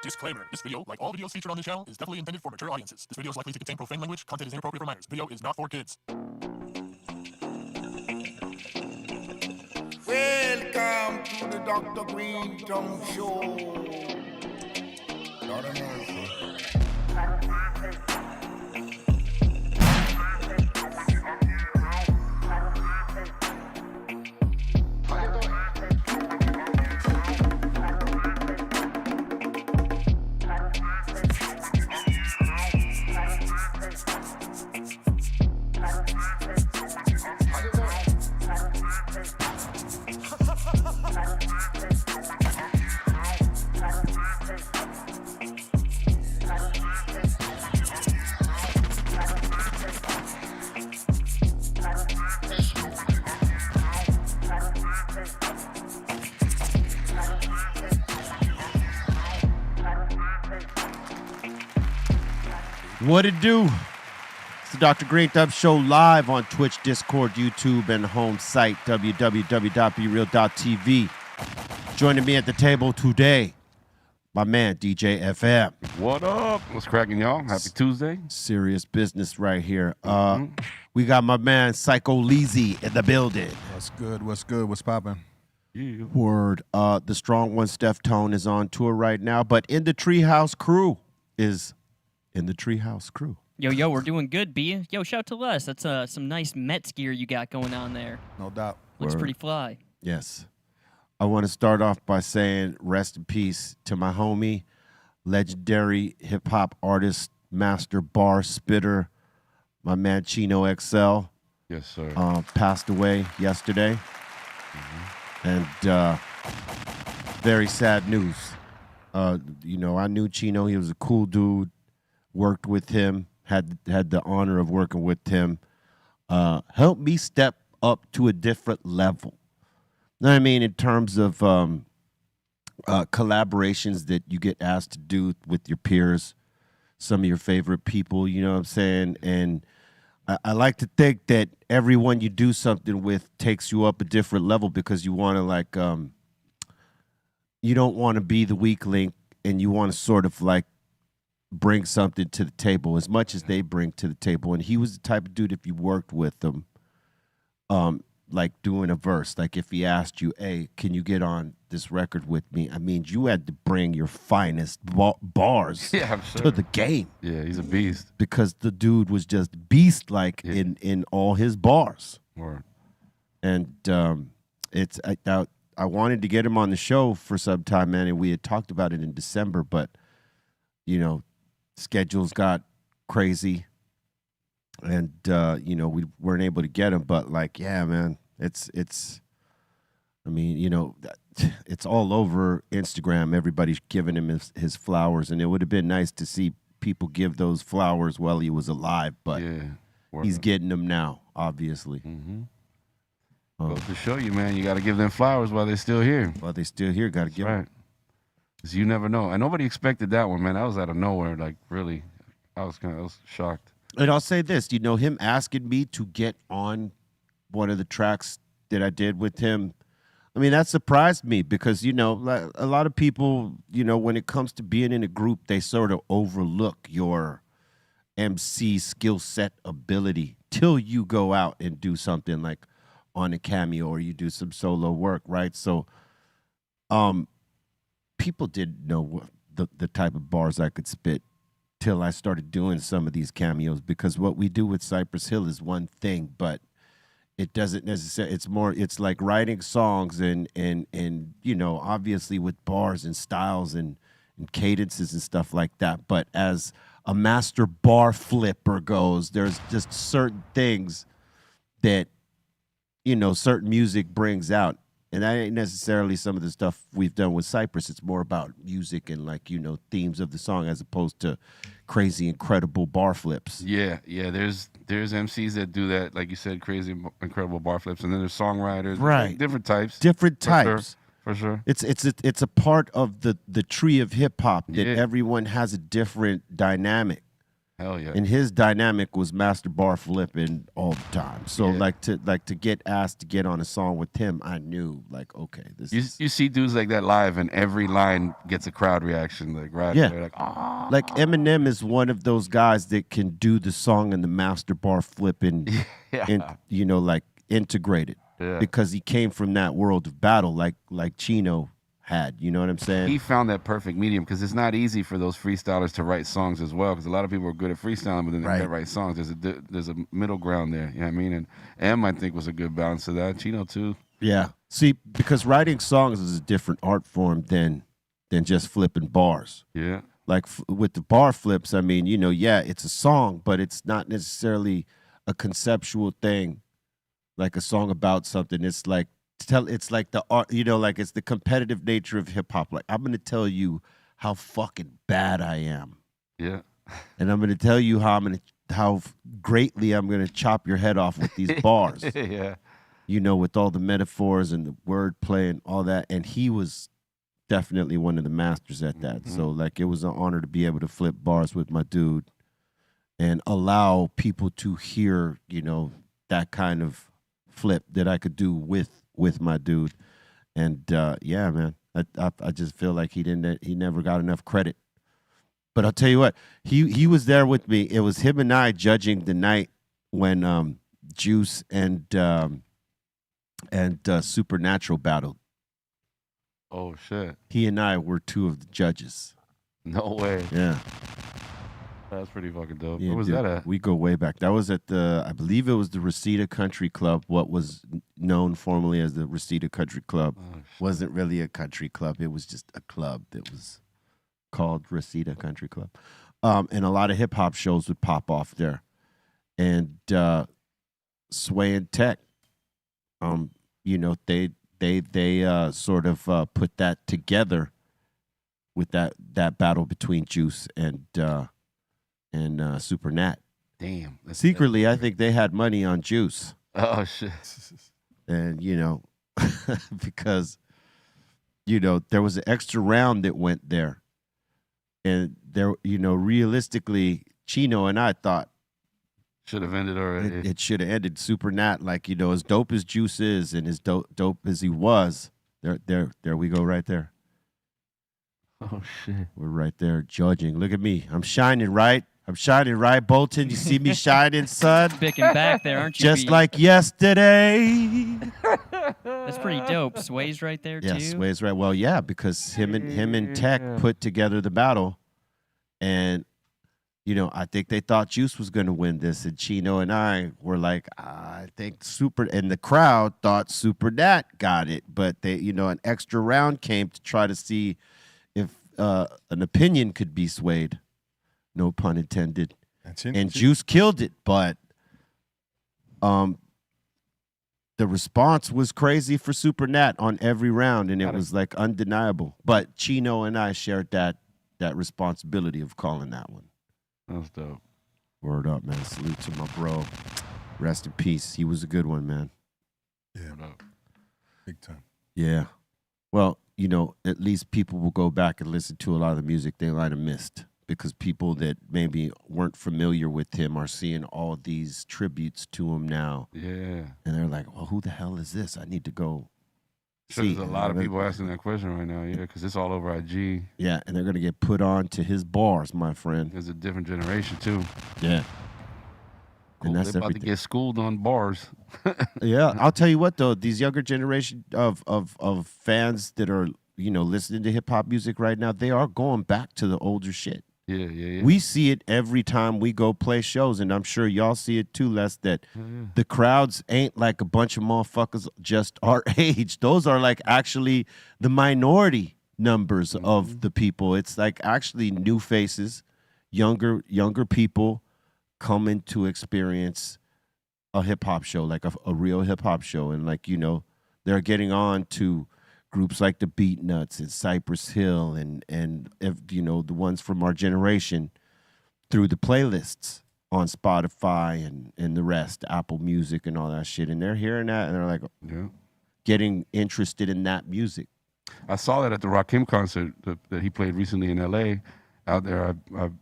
Disclaimer. This video, like all videos featured on this channel, is definitely intended for mature audiences. This video is likely to contain profane language. Content is inappropriate for minors. Video is not for kids. Welcome to the Dr. Greenthumb Show. Lord of mercy. What it do? It's the Dr. Greenthumb Show live on Twitch, Discord, YouTube, and home site, www.brealtv. Joining me at the table today, my man, DJ FM. What up? What's cracking, y'all? Happy Tuesday. Serious business right here. We got my man, Psycho Leezy, in the building. What's good? What's good? What's popping? Yeah. Word. The strong one, Steph Tone, is on tour right now, but In the Treehouse Crew is in the Treehouse Crew. Yo, we're doing good, B. Yo, shout to Les. That's some nice Mets gear you got going on there. No doubt. Looks Word. pretty fly. Yes. I want to start off by saying rest in peace to my homie, legendary hip-hop artist, master bar spitter, my man Chino XL. Yes, sir. Passed away yesterday. And very sad news. I knew Chino. He was a cool dude. Worked with him. Had the honor of working with him. Helped me step up to a different level. You know what I mean? In terms of collaborations that you get asked to do with your peers, some of your favorite people, you know what I'm saying? And I like to think that everyone you do something with takes you up a different level because you want to you don't want to be the weak link and you want to sort of like bring something to the table as much as they bring to the table. And he was the type of dude, if you worked with him, like doing a verse, like if he asked you, hey, can you get on this record with me? I mean, you had to bring your finest bars Yeah, I'm sure. to the game Yeah, he's a beast. because the dude was just beast-like in all his bars. Word. And I wanted to get him on the show for some time, man, and we had talked about it in December, but, schedules got crazy. And, we weren't able to get him, but yeah, man, it's all over Instagram. Everybody's giving him his flowers, and it would have been nice to see people give those flowers while he was alive, but Yeah. he's getting them now, obviously. Goes to show you, man, you got to give them flowers while they're still here. While they still here, got to give them. Right. Because you never know. And nobody expected that one, man. That was out of nowhere. Like, really, I was shocked. And I'll say this, him asking me to get on one of the tracks that I did with him, I mean, that surprised me because, a lot of people, when it comes to being in a group, they sort of overlook your MC skill set ability till you go out and do something like on a cameo or you do some solo work, right? So people didn't know the type of bars I could spit till I started doing some of these cameos, because what we do with Cypress Hill is one thing, but it doesn't necessarily, it's like writing songs and obviously with bars and styles and cadences and stuff like that. But as a master bar flipper goes, there's just certain things that, certain music brings out. And that ain't necessarily some of the stuff we've done with Cypress. It's more about music and themes of the song as opposed to crazy, incredible bar flips. Yeah. There's MCs that do that, like you said, crazy, incredible bar flips. And then there's songwriters. Right. Different types. Different types. For sure. It's a part of the tree of hip hop that everyone has a different dynamic. Hell yeah. And his dynamic was master bar flipping all the time. So Yeah. to get asked to get on a song with him, I knew like, okay, this is You see dudes like that live, and every line gets a crowd reaction. Like right Yeah. there, like ah. like Eminem is one of those guys that can do the song and the master bar flipping, Yeah. and like integrated Yeah. because he came from that world of battle, like Chino had. You know what I'm saying? He found that perfect medium because it's not easy for those freestylers to write songs as well. Because a lot of people are good at freestyling, but then they Right. can't write songs. There's a middle ground there. You know what I mean? And M, I think, was a good balance of that. Chino too. Yeah. See, because writing songs is a different art form than just flipping bars. Yeah. Like with the bar flips, I mean, yeah, it's a song, but it's not necessarily a conceptual thing, like a song about something. It's like it's like the art, like it's the competitive nature of hip hop. Like I'm gonna tell you how fucking bad I am, Yeah. and I'm gonna tell you how greatly I'm gonna chop your head off with these bars. Yeah. With all the metaphors and the wordplay and all that. And he was definitely one of the masters at that. So like it was an honor to be able to flip bars with my dude and allow people to hear, that kind of flip that I could do with my dude. And yeah, man, I just feel like he never got enough credit. But I'll tell you what, he was there with me. It was him and I judging the night when Juice and Supernatural battled. Oh shit. He and I were two of the judges. No way. Yeah. That's pretty fucking dope. Yeah, Where was dude, that at? We go way back. That was at I believe it was the Reseda Country Club, what was known formerly as the Reseda Country Club. Oh, shit. Wasn't really a country club. It was just a club that was called Reseda Country Club. And a lot of hip hop shows would pop off there. And Sway and Tech, they sort of put that together with that battle between Juice and Super Nat. Damn. Secretly, I think they had money on Juice. Oh shit. And, because, there was an extra round that went there. And there, realistically, Chino and I thought Should have ended already. it should have ended. Super Nat, like, as dope as Juice is and as dope as he was, there we go right there. Oh shit. We're right there judging. Look at me. I'm shining, right? Bolton. You see me shining, son? Spick and back there, aren't you? Just B? like yesterday. That's pretty dope. Sway's right there Yeah, too. Sway's right. Well, yeah, because him and Tech put together the battle, and I think they thought Juice was going to win this, and Chino and I were like, I think and the crowd thought Super Nat got it, but they, an extra round came to try to see if an opinion could be swayed. No pun intended. And Juice killed it, but the response was crazy for Super Nat on every round, and it was like undeniable. But Chino and I shared that responsibility of calling that one. That's dope. Word up, man. Salute to my bro. Rest in peace. He was a good one, man. Yeah, Word up. big time. Yeah. Well, at least people will go back and listen to a lot of the music they might have missed, because people that maybe weren't familiar with him are seeing all these tributes to him now. Yeah. And they're like, well, who the hell is this? I need to go Sure, see. there's a lot of people asking that question right now, yeah, because it's all over IG. Yeah, and they're going to get put on to his bars, my friend. There's a different generation, too. Yeah. Cool. And that's They're about everything. to get schooled on bars. Yeah, I'll tell you what, though, these younger generation of fans that are, listening to hip-hop music right now, they are going back to the older shit. Yeah. We see it every time we go play shows, and I'm sure y'all see it too, Les, that the crowds ain't like a bunch of motherfuckers just our age. Those are like actually the minority numbers of the people. It's like actually new faces, younger people coming to experience a hip-hop show, like a real hip-hop show. And like, they're getting on to groups like the Beat Nuts and Cypress Hill and the ones from our generation through the playlists on Spotify and the rest, Apple Music and all that shit. And they're hearing that and they're like getting interested in that music. I saw that at the Rakim concert that he played recently in LA. out there.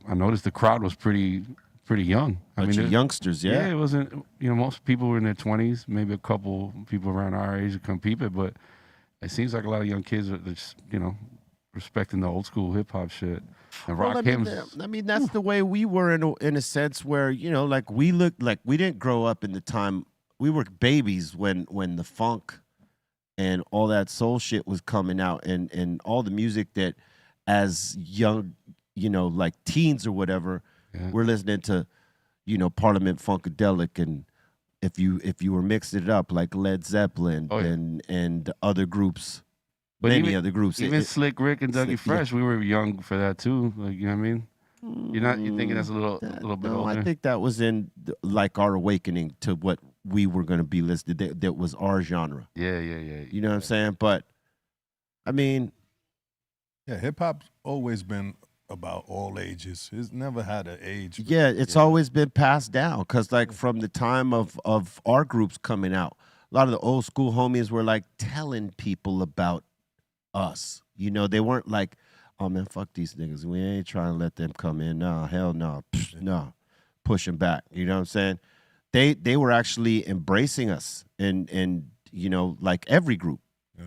I noticed the crowd was pretty young. Bunch of youngsters, yeah, it wasn't. Most people were in their 20s, maybe a couple people around our age to come peep it, but it seems like a lot of young kids are just respecting the old school hip hop shit. And rock hymns. I mean, that's the way we were in a sense where, like we looked like we didn't grow up in the time. We were babies when the funk and all that soul shit was coming out, and all the music that as young, like teens or whatever, we're listening to, Parliament Funkadelic, and if you were mixing it up like Led Zeppelin and other groups. But many other groups. Even Slick Rick and Dougie Fresh, we were young for that too. Like, you know what I mean? You thinking that's a little bit older? I think that was in like our awakening to what we were going to be listed. That was our genre. Yeah. You know what I'm saying? But I mean, yeah, hip hop's always been about all ages. It's never had an age. Yeah, it's always been passed down because like from the time of our groups coming out, a lot of the old school homies were like telling people about us. They weren't like, oh man, fuck these niggas. We ain't trying to let them come in. No, hell no. No. Push them back. You know what I'm saying? They were actually embracing us and like every group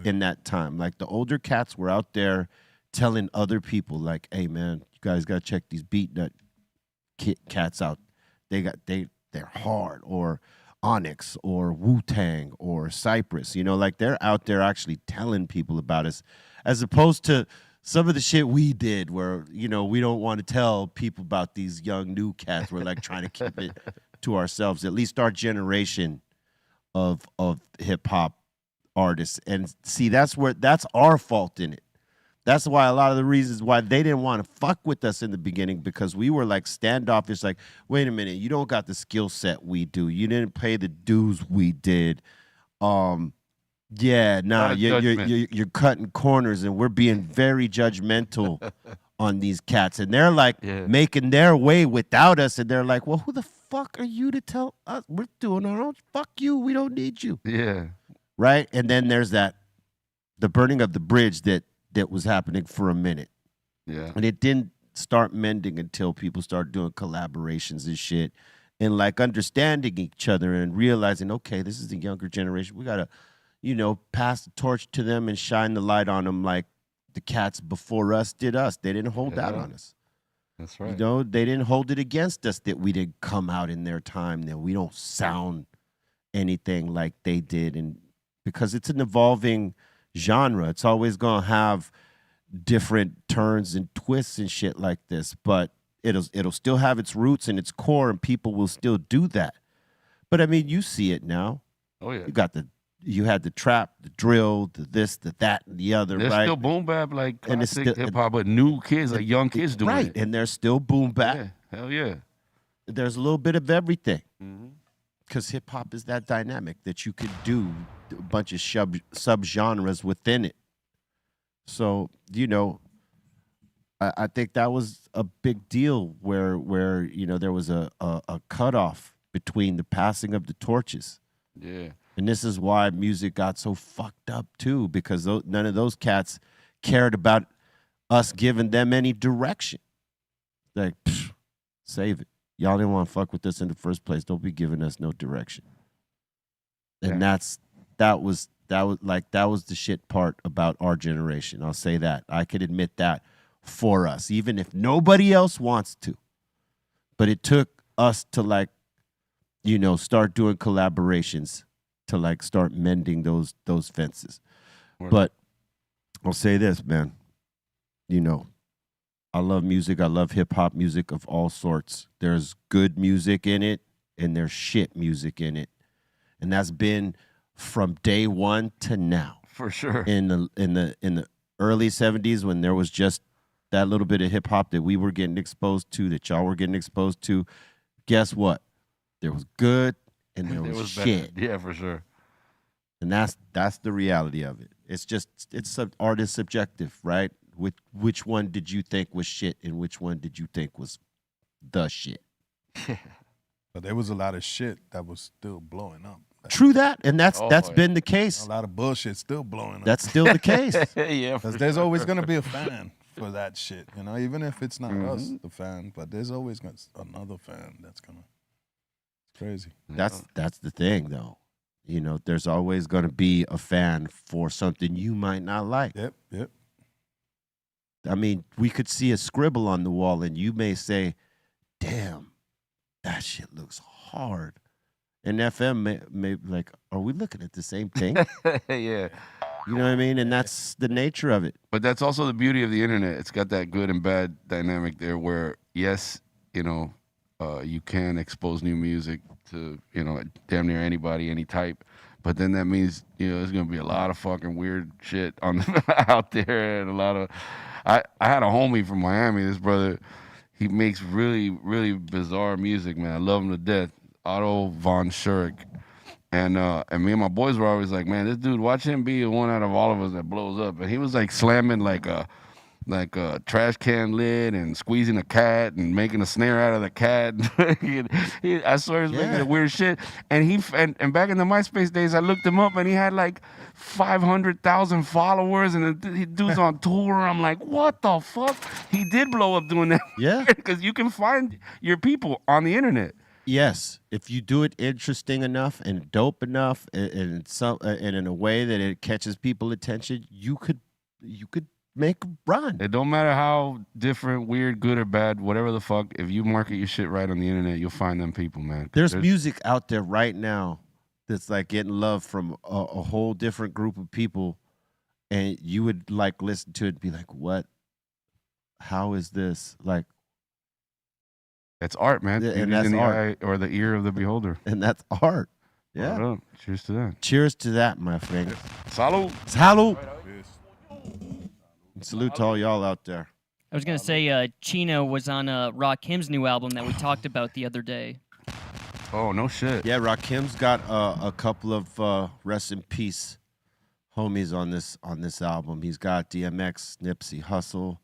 in that time. Like the older cats were out there telling other people like, hey man, you guys gotta check these beat nut cats out. They're hard, or Onyx or Wu-Tang or Cypress, like they're out there actually telling people about us, as opposed to some of the shit we did where, we don't want to tell people about these young new cats. We're like trying to keep it to ourselves, at least our generation of hip hop artists. And see, that's our fault in it. That's why a lot of the reasons why they didn't want to fuck with us in the beginning, because we were like standoffish, like, wait a minute, you don't got the skill set we do. You didn't pay the dues we did. You're cutting corners, and we're being very judgmental on these cats. And they're like making their way without us, and they're like, well, who the fuck are you to tell us? We're doing our own. Fuck you. We don't need you. Yeah. Right? And then there's the burning of the bridge that was happening for a minute. Yeah. And it didn't start mending until people started doing collaborations and shit and like understanding each other and realizing, okay, this is the younger generation. We got to, pass the torch to them and shine the light on them like the cats before us did us. They didn't hold out on us. That's right. They didn't hold it against us that we didn't come out in their time, that we don't sound anything like they did. And because it's an evolving genre, it's always going to have different turns and twists and shit like this, but it'll still have its roots and its core, and people will still do that. But I mean, you see it now. Oh yeah. You had the trap, the drill, the this, the that, and the other. There's right? still boom bap, like classic hip hop, but new kids, like young kids doing right, it. And there's still boom bap. Yeah, hell yeah. There's a little bit of everything. Because hip hop is that dynamic that you could do a bunch of sub-genres within it. So, I think that was a big deal where there was a cutoff between the passing of the torches. Yeah. And this is why music got so fucked up too, because none of those cats cared about us giving them any direction. Like, save it. Y'all didn't want to fuck with us in the first place. Don't be giving us no direction. And that was the shit part about our generation. I'll say that. I could admit that for us, even if nobody else wants to. But it took us to start doing collaborations to start mending those fences. Right. But I'll say this, man. I love music. I love hip-hop music of all sorts. There's good music in it, and there's shit music in it. And that's been from day one to now. For sure. In the early 70s, when there was just that little bit of hip-hop that we were getting exposed to, that y'all were getting exposed to, guess what? There was good, and there was shit. Bad. Yeah, for sure. And that's the reality of it. It's art is subjective, right? Which one did you think was shit and which one did you think was the shit? But there was a lot of shit that was still blowing up. True that, and that's been the case. A lot of bullshit still blowing up. That's still the case. Yeah, because there's always gonna be a fan for that shit, you know, even if it's not us, the fan, but there's always another fan that's gonna. It's crazy. That's the thing, though. You know, there's always going to be a fan for something you might not like. Yep. I mean, we could see a scribble on the wall, and you may say, "Damn, that shit looks hard." And FM may be like, "Are we looking at the same thing?" Yeah. You know what I mean? And that's the nature of it. But that's also the beauty of the internet. It's got that good and bad dynamic there where, yes, you know, you can expose new music to, you know, damn near anybody, any type. But then that means, you know, there's going to be a lot of fucking weird shit on out there. And a lot of... I had a homie from Miami, this brother. He makes really, really bizarre music, man. I love him to death. Otto von Schurig. And me and my boys were always like, man, this dude, watch him be the one out of all of us that blows up. And he was like slamming like a trash can lid and squeezing a cat and making a snare out of the cat. I swear he's making the weird shit. And back in the MySpace days, I looked him up and he had like 500,000 followers and the dude's on tour. I'm like, what the fuck? He did blow up doing that. Yeah. Because you can find your people on the internet. Yes, if you do it interesting enough and dope enough, and in a way that it catches people's attention, you could make a run. It don't matter how different, weird, good or bad, whatever the fuck. If you market your shit right on the internet, you'll find them people, man. There's music out there right now that's like getting love from a whole different group of people, and you would like listen to it and be like, "What? How is this like?" That's art, man. And that's in the art. eye or the ear of the beholder. And that's art. Yeah. Right up. Cheers to that. Cheers to that, my friend. Salud. Salud. Salute to all y'all out there. I was gonna say Chino was on Rakim's new album that we talked about the other day. Oh, no shit. Yeah, Rakim's got a couple of rest in peace homies on this album. He's got DMX, Nipsey Hussle,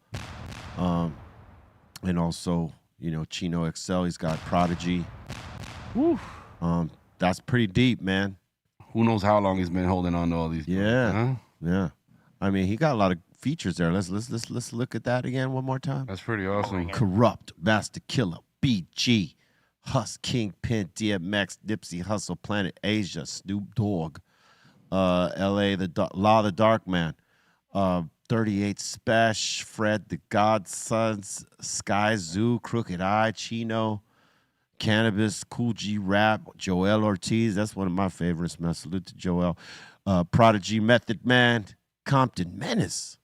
and also, you know, Chino XL. He's got Prodigy. Woo. That's pretty deep, man. Who knows how long he's been holding on to all these? Yeah, Huh? yeah. I mean, he got a lot of features there. Let's look at that again one more time. That's pretty awesome. Corrupt, Master Killer, BG, Huss, Kingpin, DMX, Nipsey Hussle, Planet Asia, Snoop Dogg, L.A., Law of the Dark Man, 38 Spesh, Fred the Godsons, Sky Zoo, Crooked Eye, Chino, Cannabis, Cool G Rap, Joel Ortiz. That's one of my favorites, man. Salute to Joel. Prodigy, Method Man, Compton Menace.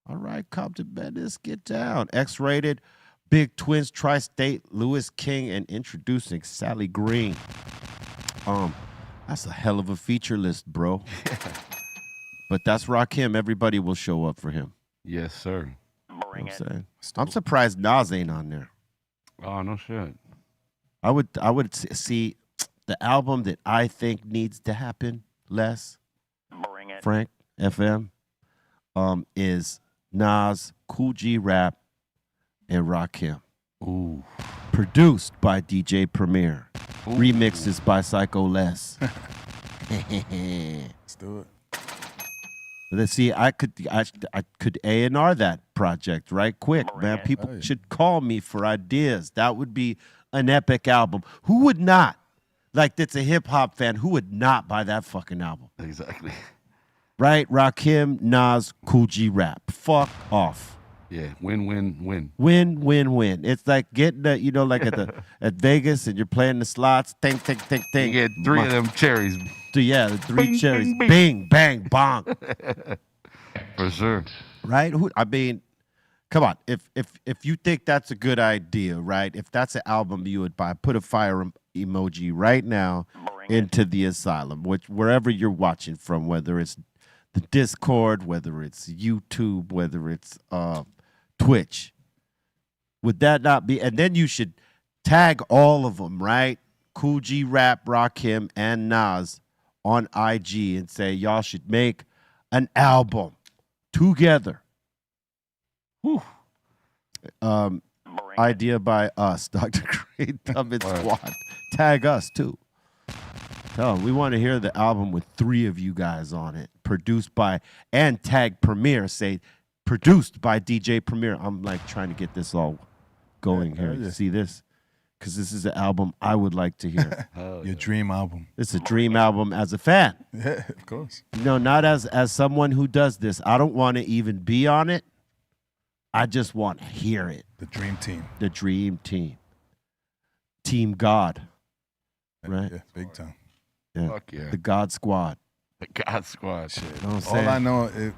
All right, Compton Menace, get down. X-Rated, Big Twins, Tri-State, Lewis King, and introducing Sally Green. That's a hell of a feature list, bro. But that's Rakim. Everybody will show up for him. Yes, sir. You know what I'm saying? I'm surprised Nas ain't on there. Oh, no shit. I would see the album that I think needs to happen less, Frank FM, is Nas, Cool G Rap, and Rakim. Ooh. Produced by DJ Premier. Ooh. Remixes by Psycho Les. Let's do it. Let's see, I could A&R that project right quick, man. People should call me for ideas. That would be an epic album. Who would not? Like, that's a hip-hop fan. Who would not buy that fucking album? Exactly. Right? Rakim, Nas, Cool G Rap. Fuck off. Yeah, win, win, win. Win, win, win. It's like getting the, you know, like at Vegas and you're playing the slots. Ting, ting, ting, ting. You get three of them cherries. Yeah, the three Bing, cherries. bing, bing. Bing, bang, bong. For sure. Right? I mean, come on. If you think that's a good idea, right? If that's an album you would buy, put a fire emoji right now into the asylum, wherever you're watching from, whether it's the Discord, whether it's YouTube, whether it's Twitch. Would that not be? And then you should tag all of them, right? Cool G Rap, Rakim, and Nas on IG and say, y'all should make an album together. Whew. Idea by us, Dr. Greenthumb and Squad. Tag us, too. Tell them we want to hear the album with 3 of you guys on it. Produced by, and tag Premier. Say, produced by DJ Premier. I'm like trying to get this all going here. yeah. You see this? Because this is an album I would like to hear. Your dream album. It's a dream album as a fan. Yeah, of course. No, not as someone who does this. I don't want to even be on it. I just want to hear it. The dream team. The dream team. Team God. Right? Yeah, big time. Yeah. Fuck yeah. The God Squad. The God Squad shit. You know what I'm All saying? I know,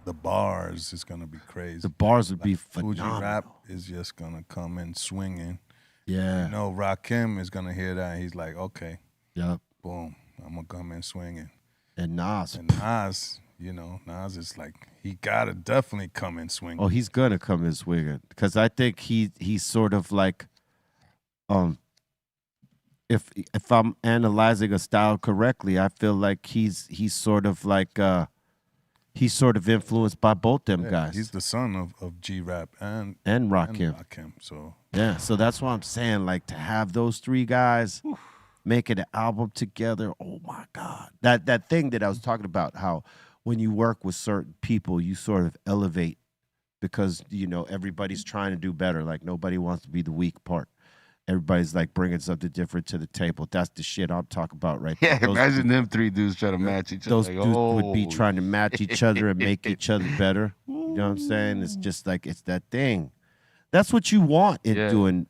the bars is gonna be crazy. The bars would be Fuji phenomenal. Rap is just gonna come in swinging. Yeah. You know, Rakim is gonna hear that. He's like, okay, Yep. boom, I'm gonna come in swinging. And Nas. And Nas, Nas is like, he gotta definitely come in swinging. Oh, he's gonna come in swinging because I think he's sort of like, if I'm analyzing a style correctly, I feel like he's sort of like he's sort of influenced by both them Yeah, guys. He's the son of G Rap and Rakim. Rakim. So Yeah, so that's what I'm saying. Like to have those three guys making an album together. Oh my God, that thing that I was talking about. How when you work with certain people, you sort of elevate because everybody's trying to do better. Like nobody wants to be the weak part. Everybody's like bringing something different to the table. That's the shit I'm talking about right there. Yeah, imagine them three dudes trying to match each other. Those like, dudes would be oh. trying to match each other and make each other better. You know what I'm saying? It's just like it's that thing. That's what you want in doing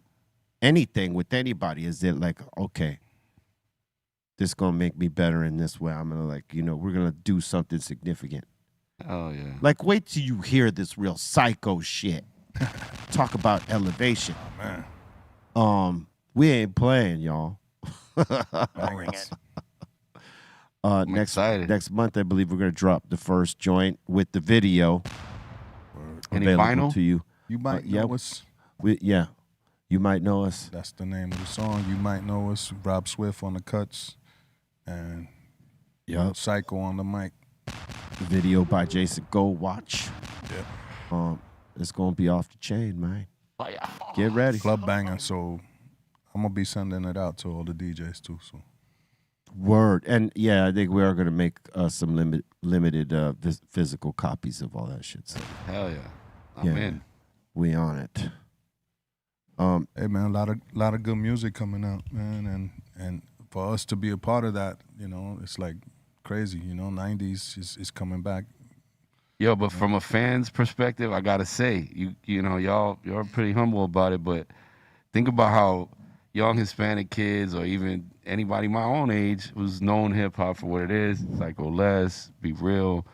anything with anybody. Is it like, okay, this gonna make me better in this way? I'm gonna we're gonna do something significant. Oh yeah. Like, wait till you hear this real psycho shit. Talk about elevation. oh, man. We ain't playing, y'all. Bangers. Next month, I believe we're gonna drop the first joint with the video Any available vinyl? to you. You might yeah. know us. You might know us. That's the name of the song. You might know us. Rob Swift on the cuts, and Yep. Psycho on the mic. The video by Jason. Go watch. Yeah. It's gonna be off the chain, man. Oh, yeah. Get ready. Club banger. So I'm gonna be sending it out to all the DJs too. So Word. And yeah, I think we are gonna make some limited physical copies of all that shit. So Hell yeah. I'm in. we on it. hey man, a lot of good music coming out, man, and for us to be a part of that, it's like crazy. 90s is coming back. Yo, but from a fan's perspective, I gotta say, y'all pretty humble about it, but think about how young Hispanic kids or even anybody my own age who's known hip hop for what it is, Psycho Les, Be Real,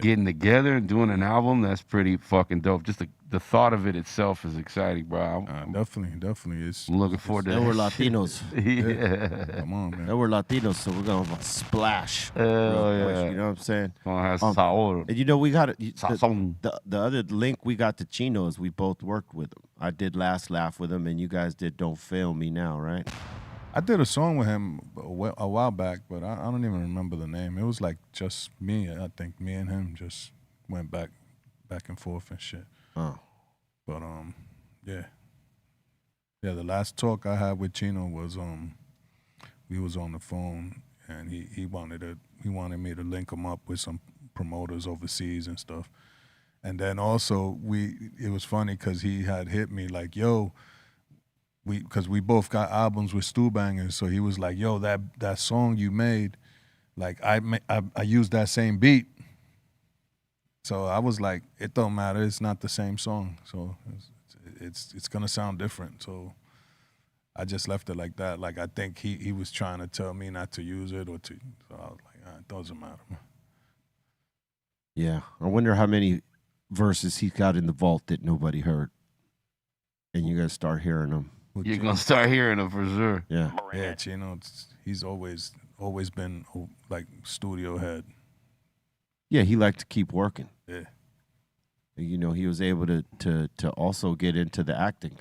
getting together and doing an album, that's pretty fucking dope. Just the thought of it itself is exciting, bro. Definitely. I'm looking forward to Now that. we're Latinos. Yeah. Come on, man. Now we're Latinos, so we're gonna splash. Hell real quick, yeah. you know what I'm saying? Gonna have sabor. And we got Sazon. the other link we got to Chino is we both worked with him. I did Last Laugh with him, and you guys did Don't Fail Me Now, right? I did a song with him a while back, but I don't even remember the name. It was like just me. I think me and him just went back and forth and shit. Oh. But yeah. The last talk I had with Chino was we was on the phone, and he wanted me to link him up with some promoters overseas and stuff. And then also it was funny because he had hit me like, yo, because we both got albums with Stu Bangers, so he was like, yo, that song you made, like I used that same beat. So I was like, it don't matter, it's not the same song, so it's gonna sound different. So I just left it like that. Like I think he was trying to tell me not to use it so I was like, it doesn't matter, man. Yeah. I wonder how many verses he got in the vault that nobody heard. And you guys start hearing them. You're gonna start hearing them for sure. Yeah. Yeah, Chino, he's always been like studio head. Yeah, he liked to keep working. Yeah. He was able to also get into the acting.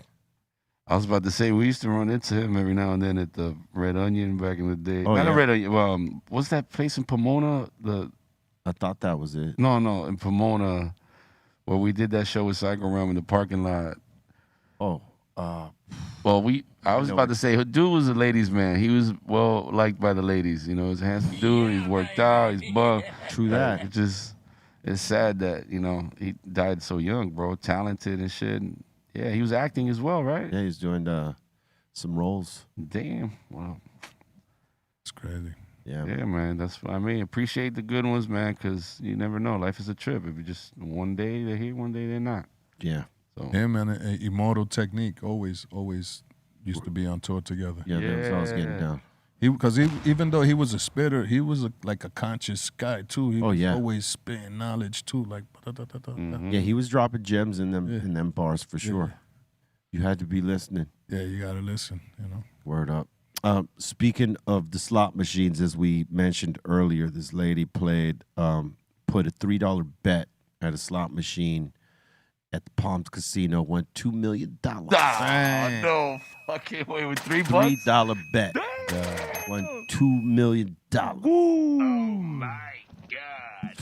I was about to say we used to run into him every now and then at the Red Onion back in the day. Oh, Not yeah. a Red Onion. What's that place in Pomona? I thought that was it. No, in Pomona, where we did that show with Psycho Realm in the parking lot. Oh, Well, I was about to say, dude was a ladies' man. He was well liked by the ladies. He's a handsome dude. He's worked out. He's buff. True that. it's sad that he died so young, bro. Talented and shit. And, yeah, he was acting as well, right? Yeah, he's doing some roles. Damn. Well, It's crazy. Yeah. yeah, man. That's what I mean. Appreciate the good ones, man, because you never know. Life is a trip. If you just one day they're here, one day they're not. Yeah. So Him and Immortal Technique always used to be on tour together. Yeah, that was always getting down. Because even though he was a spitter, he was like a conscious guy too. He was always spitting knowledge too, like. Yeah, he was dropping gems in them bars for sure. You had to be listening. Yeah, you gotta listen. Word up. Speaking of the slot machines, as we mentioned earlier, this lady put a $3 bet at a slot machine at the Palms Casino, won $2 million. No fucking way with $3. $3 bet. Won $2 million. Oh my God.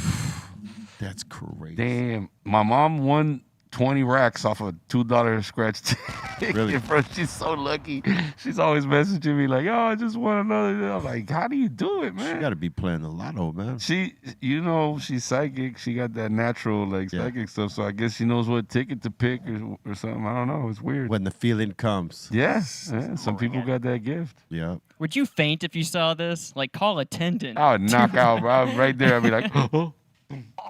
That's crazy. Damn. My mom won 20 racks off a $2 scratch ticket. Really? Bro, she's so lucky. She's always messaging me like, "Oh, I just won another." I'm like, "How do you do it, man?" She got to be playing the lotto, man. She's psychic. She got that natural psychic stuff. So I guess she knows what ticket to pick or something. I don't know. It's weird. When the feeling comes. Yeah. Some people got that gift. Yeah. Would you faint if you saw this? Like, call attendant. I would knock out, bro. Right there, I'd be like, "Oh."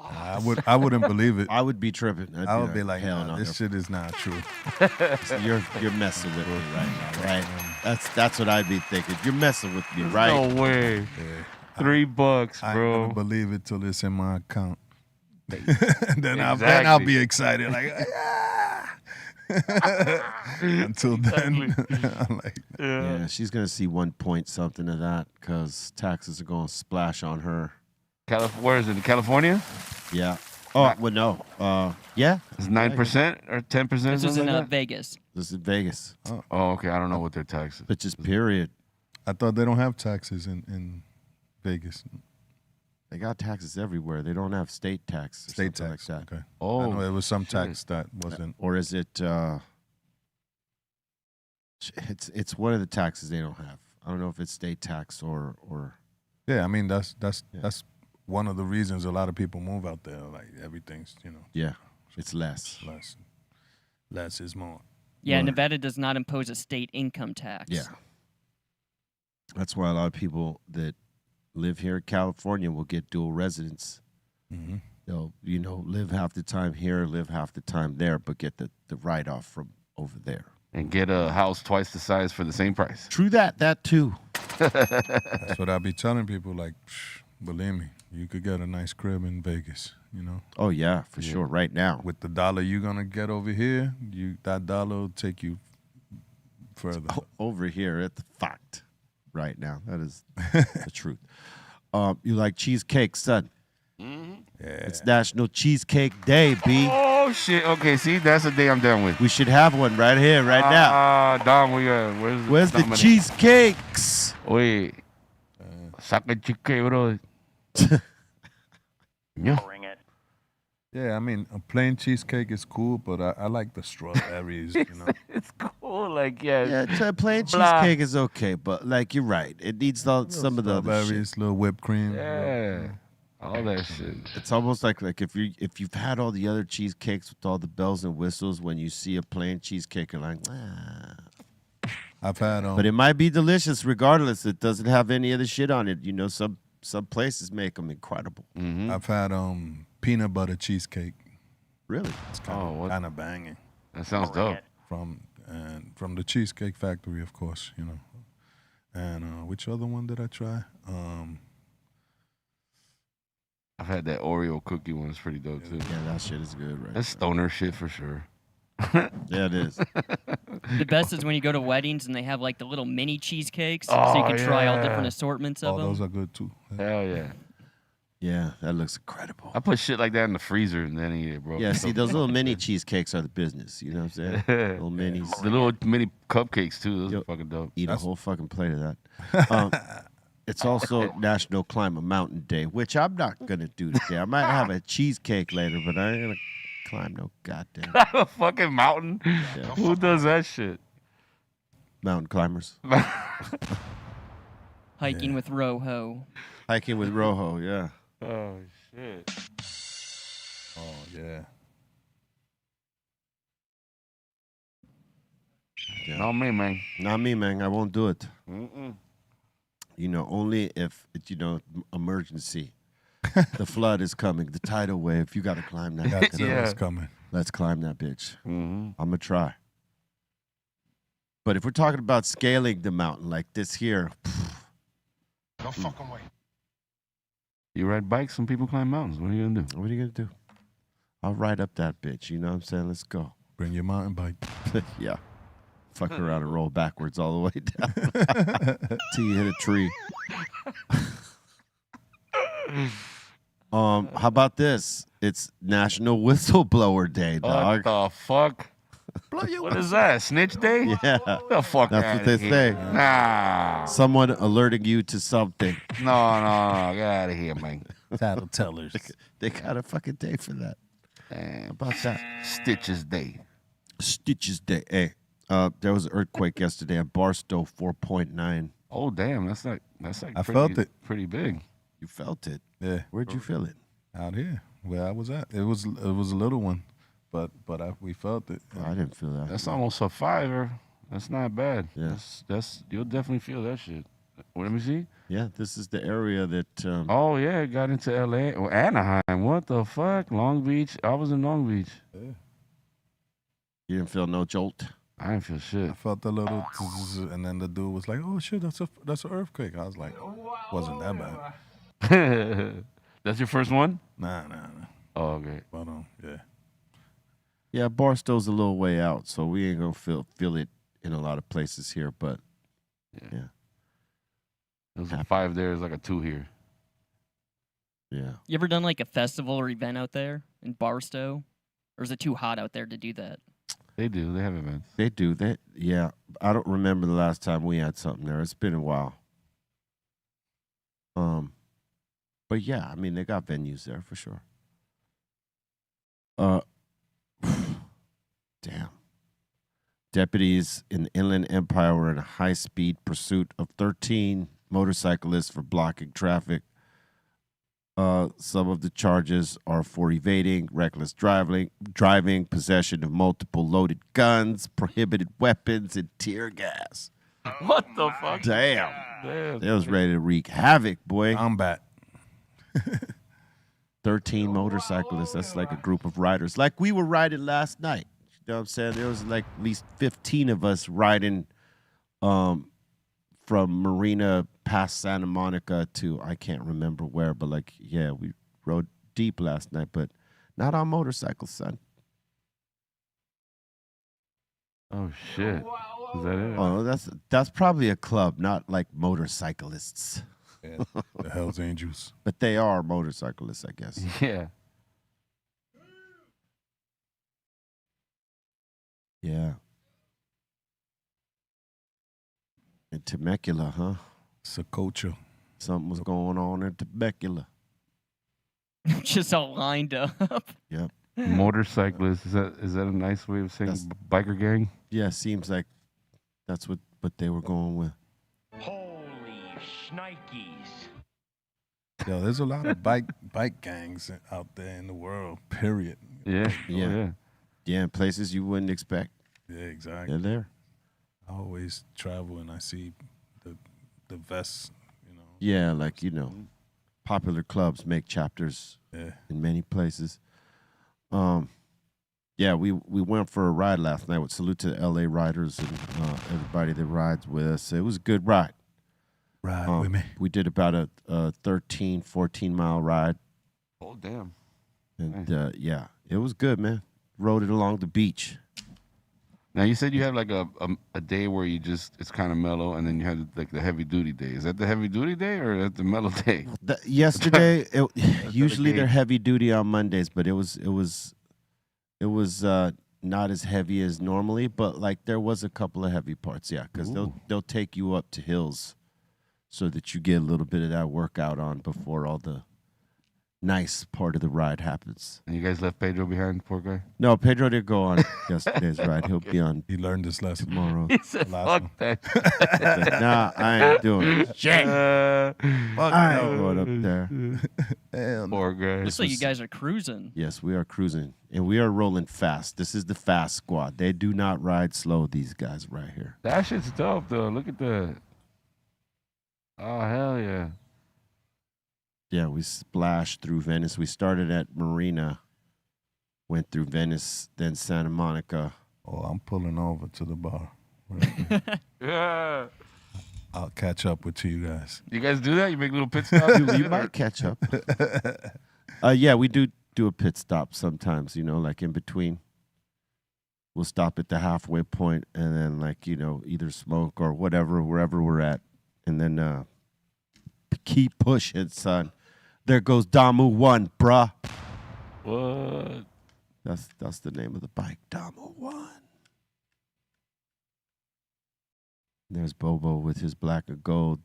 I wouldn't believe it. I would be tripping. I would be like, hell nah, no. this shit is not true. You're messing with me right now, right? That's what I'd be thinking. You're messing with me, right? No way. Yeah. $3, I bro. never believe it till it's in my account. then I'll be excited. Like, until then, I'm like, yeah, she's gonna see 1 point something of that because taxes are gonna splash on her. Where is it? California? Yeah. Oh well, no. Yeah. It's 9% or 10%. This is in like that? Vegas. This is Vegas. Oh, okay. I don't know what their tax is. But just period. I thought they don't have taxes in Vegas. They got taxes everywhere. They don't have state tax. Or State something tax. like that. Okay. Oh, I know it was some shit. tax that wasn't. Or is it? It's one of the taxes they don't have. I don't know if it's state tax or. Yeah, I mean that's one of the reasons a lot of people move out there. Like everything's, Yeah, it's less. Less is more. Yeah, Right. Nevada does not impose a state income tax. Yeah. That's why a lot of people that live here in California will get dual residence. Mm-hmm. They'll, live half the time here, live half the time there, but get the write-off from over there. And get a house twice the size for the same price. True that too. That's what I be telling people. Like, believe me, you could get a nice crib in Vegas. Oh yeah, for sure. Right now. With the dollar you're gonna get over here, that dollar will take you further. Over here at the fact. Right now, that is the truth. You like cheesecake, son? Mm-hmm. Yeah. It's National Cheesecake Day, B. Oh, shit. Okay, see, that's the day I'm done with. We should have one right here, right now. Dom, where's the cheesecakes? Wait. Saca cheesecake, bro. Yeah. Bring it. Yeah, I mean, a plain cheesecake is cool, but I like the strawberries, It's cool. Like, yeah. Yeah, plain Blah. cheesecake is okay, but like you're right, it needs some of the other shit. Strawberries, little whipped cream. Yeah. All that shit. It's almost like if you've had all the other cheesecakes with all the bells and whistles, when you see a plain cheesecake, you're like, ah. I've had But it might be delicious regardless. It doesn't have any of the shit on it. Some places make them incredible. Mm-hmm. I've had peanut butter cheesecake. Really? It's kind of banging. That sounds dope. From the Cheesecake Factory, of course, And which other one did I try? I've had that Oreo cookie one. It's pretty dope, too. Yeah, that shit is good, right? That's stoner shit for sure. Yeah, it is. The best is when you go to weddings and they have like the little mini cheesecakes, so Oh, you can try all yeah. different assortments of Oh, them. those are good too. Hell yeah. Yeah, that looks incredible. I put shit like that in the freezer and then eat it, bro. Yeah, see, those little mini cheesecakes are the business. You know what I'm saying? Little minis. The little mini cupcakes, too. Those are fucking dope. Eat a whole fucking plate of that. It's also National Climb a Mountain Day, which I'm not going to do today. I might have a cheesecake later, but I ain't going to climb no goddamn A fucking mountain? Who does that shit? mountain climbers. Hiking with Roho. Hiking with Rojo, yeah. Oh, shit. Oh yeah. Not me, man. Not me, man. I won't do it. Mm-mm. You know, only if it's, emergency. The flood is coming. The tidal wave. You got to climb that. Godzilla's coming. Let's climb that bitch. Mm-hmm. I'm going to try. But if we're talking about scaling the mountain like this here. No fucking way. You ride bikes, some people climb mountains. What are you going to do? What are you going to do? I'll ride up that bitch. You know what I'm saying? Let's go. Bring your mountain bike. Yeah. Fuck around and roll backwards all the way down till you hit a tree. How about this? It's National Whistleblower Day, dog. What the fuck? What is that? Snitch day? Yeah. The fuck That's what they say. Nah. Someone alerting you to something. No. Get out of here, man. Tattletellers. They got a fucking day for that. Damn. How about that? Stitches day. Stitches Day. Hey, there was an earthquake yesterday at Barstow, 4.9. Oh damn, that's like I felt it. Pretty big. You felt it. Yeah. Where'd you feel it? Out here, where I was at. It was a little one, but we felt it. I didn't feel that. That's almost a 5. That's not bad. Yeah. That's you'll definitely feel that shit. Let me see. Yeah, this is the area that. Oh yeah, it got into L.A. or Anaheim. What the fuck? Long Beach. I was in Long Beach. Yeah. You didn't feel no jolt. I didn't feel shit. I felt a little, and then the dude was like, "Oh shit, that's an earthquake." I was like, "Wasn't that bad?" That's your first one? Nah. Oh, okay. But yeah. Yeah, Barstow's a little way out, so we ain't gonna feel it in a lot of places here. But yeah. It was a 5 there. It's like a 2 here. Yeah. You ever done like a festival or event out there in Barstow? Or is it too hot out there to do that? They do. They have events. They do that. Yeah, I don't remember the last time we had something there. It's been a while. But yeah, I mean they got venues there for sure. Damn. Deputies in the Inland Empire were in a high-speed pursuit of 13 motorcyclists for blocking traffic. Some of the charges are for evading, reckless driving, possession of multiple loaded guns, prohibited weapons, and tear gas. What the fuck? Damn. They was ready to wreak havoc, boy. Combat. 13 motorcyclists. That's like a group of riders. Like we were riding last night. You know what I'm saying? There was like at least 15 of us riding from Marina past Santa Monica to I can't remember where, but like, yeah, we rode deep last night, but not on motorcycles, son. Oh shit. Is that it? Oh, that's probably a club, not like motorcyclists. Yeah, the Hells Angels. But they are motorcyclists, I guess. Yeah. Yeah. In Temecula, huh? Socotra. Something was going on in Temecula. Just all lined up. Yep. Motorcyclists. Is that a nice way of saying biker gang? Yeah, seems like that's what they were going with. Holy shnikes. Yo, there's a lot of bike gangs out there in the world, period. Yeah. Yeah. Oh, yeah. Yeah, in places you wouldn't expect. Yeah, exactly. They're there. I always travel and I see the vests, Yeah, like, popular clubs make chapters Yeah. in many places. Yeah, we went for a ride last night with salute to the LA riders and everybody that rides with us. It was a good ride. Ride with me. We did about a 13, 14-mile ride. Oh damn. And yeah, it was good, man. Rode it along the beach. Now you said you have like a day where it's kind of mellow, and then you have like the heavy duty day. Is that the heavy duty day or is that the mellow day? Yesterday, usually they're heavy duty on Mondays, but it was not as heavy as normally. But like there was a couple of heavy parts, yeah, because they'll take you up to hills so that you get a little bit of that workout on before all the nice part of the ride happens. And you guys left Pedro behind, poor guy? No, Pedro didn't go on yesterday's ride. He'll be on He learned his lesson. tomorrow. He said, Last fuck one. that. Nah, I ain't doing it. Shit. I ain't going up there. Hell no. Poor guy. Looks like you guys are cruising. Yes, we are cruising, and we are rolling fast. This is the fast squad. They do not ride slow, these guys right here. That shit's dope, though. Look at that. Oh, hell yeah. Yeah, we splashed through Venice. We started at Marina, went through Venice, then Santa Monica. Oh, I'm pulling over to the bar. Yeah. I'll catch up with you guys. You guys do that? You make little pit stops? You might catch up. Yeah, we do a pit stop sometimes, like in between. We'll stop at the halfway point and then either smoke or whatever, wherever we're at. And then keep pushing, son. There goes Damu 1, bruh. What? That's the name of the bike, Damu 1. There's Bobo with his black and gold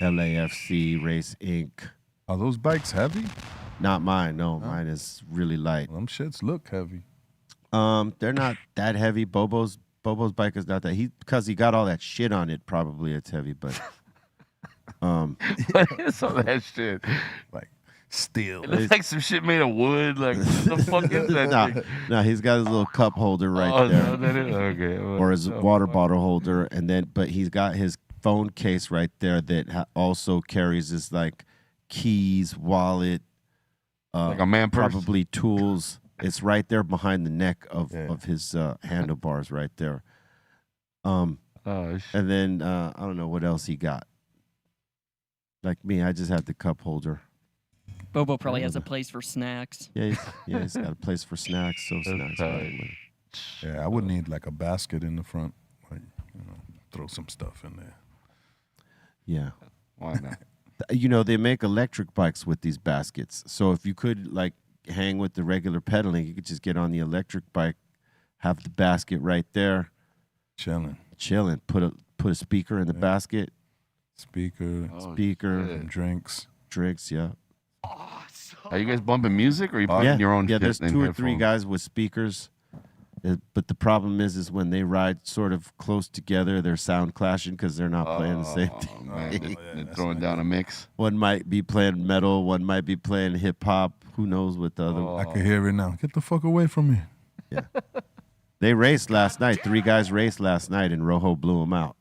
LAFC Race Inc. Are those bikes heavy? Not mine, no. Mine is really light. Them shits look heavy. They're not that heavy. Bobo's bike is not that. Because he got all that shit on it, probably it's heavy, but What is all that shit? Like steel. It looks like some shit made of wood. Like, what the fuck is that thing? no, he's got his little cup holder right Oh, there. no, that is? Okay. Or his water bottle holder, but he's got his phone case right there that also carries his keys, wallet, like a man purse? probably tools. It's right there behind the neck of his handlebars right there. Oh, And then I don't know what else he got. Like me, I just have the cup holder. Bobo probably has a place for snacks. Yeah, he's got a place for snacks. So snacks. tight. Yeah, I would need like a basket in the front. Throw some stuff in there. Yeah. Why not? They make electric bikes with these baskets. So if you could hang with the regular pedaling, you could just get on the electric bike, have the basket right there, Chilling. put a speaker in the basket, Speaker, speaker, drinks. drinks, yeah. Are you guys bumping music or are you bumping your own Yeah, shit there's in 2 or 3 headphones? guys with speakers. But the problem is when they ride sort of close together, they're sound clashing because they're not playing the same thing. Man, they're throwing down a mix. One might be playing metal, one might be playing hip hop. Who knows what the other? I can hear it now. Get the fuck away from me. They raced last night. 3 guys raced last night, and Rojo blew them out.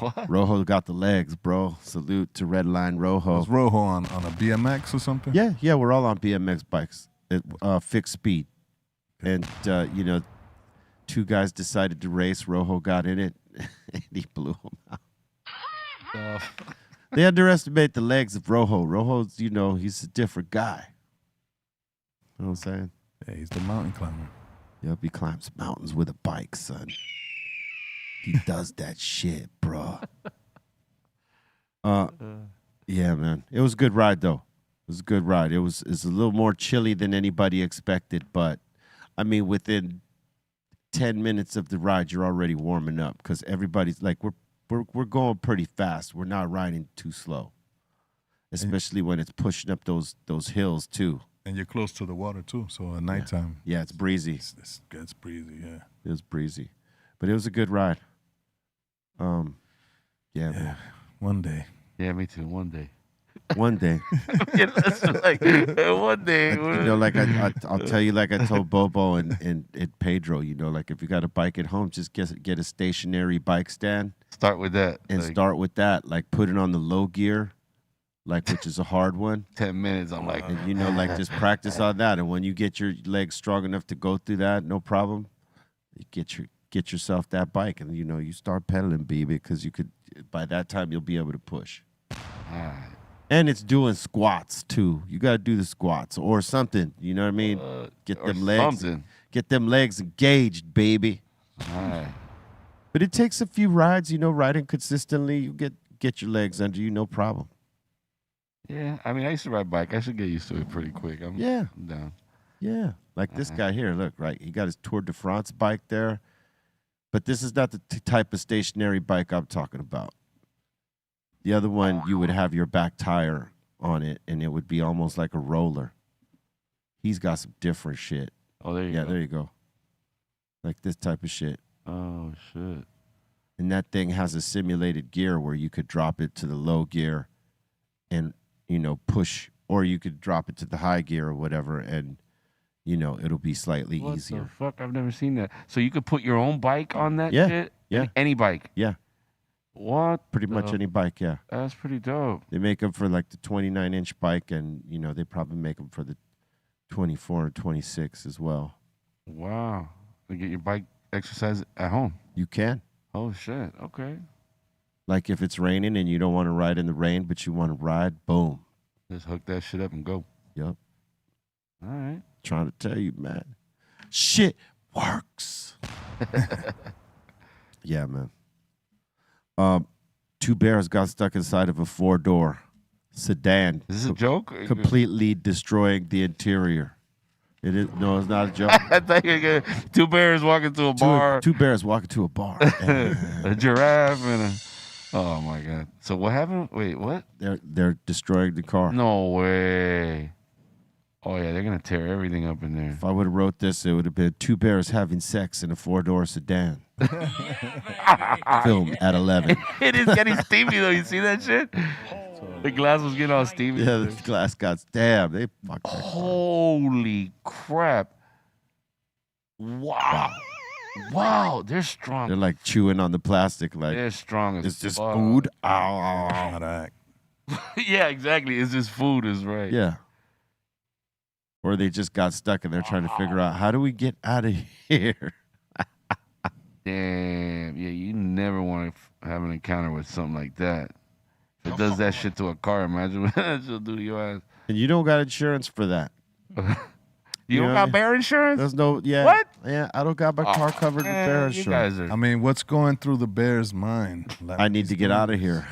What? Rojo got the legs, bro. Salute to Redline Rojo. Was Rojo on a BMX or something? Yeah, we're all on BMX bikes, fixed speed, and 2 guys decided to race. Rojo got in it, and he blew them out. They underestimate the legs of Rojo. Rojo's, he's a different guy. You know what I'm saying? Yeah, he's the mountain climber. Yep, he climbs mountains with a bike, son. He does that shit, bro. Yeah, man. It was a good ride, though. It was a good ride. It's a little more chilly than anybody expected, but I mean, within 10 minutes of the ride, you're already warming up because everybody's we're going pretty fast. We're not riding too slow, especially when it's pushing up those hills too. And you're close to the water too, so at nighttime. Yeah, it's breezy. It gets breezy, yeah. It was breezy, but it was a good ride. Yeah, man. One day. Yeah, me too. One day. One day. Yeah, that's one day. I'll tell you, like I told Bobo and Pedro, if you got a bike at home, just get a stationary bike stand. Start with that. And start with that. Put it on the low gear, which is a hard one. 10 minutes, I'm like. And, just practice on that. And when you get your legs strong enough to go through that, no problem. You get yourself that bike, and you start pedaling, baby, because by that time you'll be able to push. All right. And it's doing squats too. You got to do the squats or something. You know what I mean? Get them legs. Something. Get them legs engaged, baby. All right. But it takes a few rides. Riding consistently, you get your legs under you, no problem. Yeah, I mean, I used to ride bike. I should get used to it pretty quick. I'm down. Yeah. Like this guy here. Look, right? He got his Tour de France bike there. But this is not the type of stationary bike I'm talking about. The other one, you would have your back tire on it, and it would be almost like a roller. He's got some different shit. Oh, there you go. Yeah, there you go. Like this type of shit. Oh, shit. And that thing has a simulated gear where you could drop it to the low gear and, push, or you could drop it to the high gear or whatever, and, it'll be slightly What easier. the fuck? I've never seen that. So you could put your own bike on that Yeah, shit? yeah. Any bike? Yeah, What? pretty much any bike, yeah. That's pretty dope. They make them for like the 29-inch bike, and, they probably make them for the 24 and 26 as well. Wow. To get your bike exercise at home. You can. Oh, shit. Okay. Like if it's raining and you don't want to ride in the rain, but you want to ride, boom. Just hook that shit up and go. Yep. All right. Trying to tell you, man. Shit works. Yeah, man. Two bears got stuck inside of a 4-door sedan. Is this a joke? Completely destroying the interior. It is no, it's not a joke. I thought you were gonna, two bears walking to a bar. Two bears walking to a bar. A giraffe and a... Oh, my God. So what happened? Wait, what? They're destroying the car. No way. Oh, yeah, they're going to tear everything up in there. If I would have wrote this, it would have been two bears having sex in a 4-door sedan. Film at 11. It is getting steamy, though. You see that shit? The glass was getting all steamy. Yeah, the glass got damn. They fucked that car. Holy crap. Wow. Wow, they're strong. They're like chewing on the plastic. Like, They're strong as is this fuck. food? Ow. Not act. Yeah, exactly. Is this food is right. Yeah. Or they just got stuck and they're trying to figure out, how do we get out of here? Damn. Yeah, you never want to have an encounter with something like that. If it does that shit to a car, imagine what she'll do to your ass. And you don't got insurance for that. You know don't what I got mean? bear insurance? There's no, yeah. What? Yeah, I don't got my car covered with bear You insurance. guys are... I mean, what's going through the bear's mind? Like, I need to get out of here.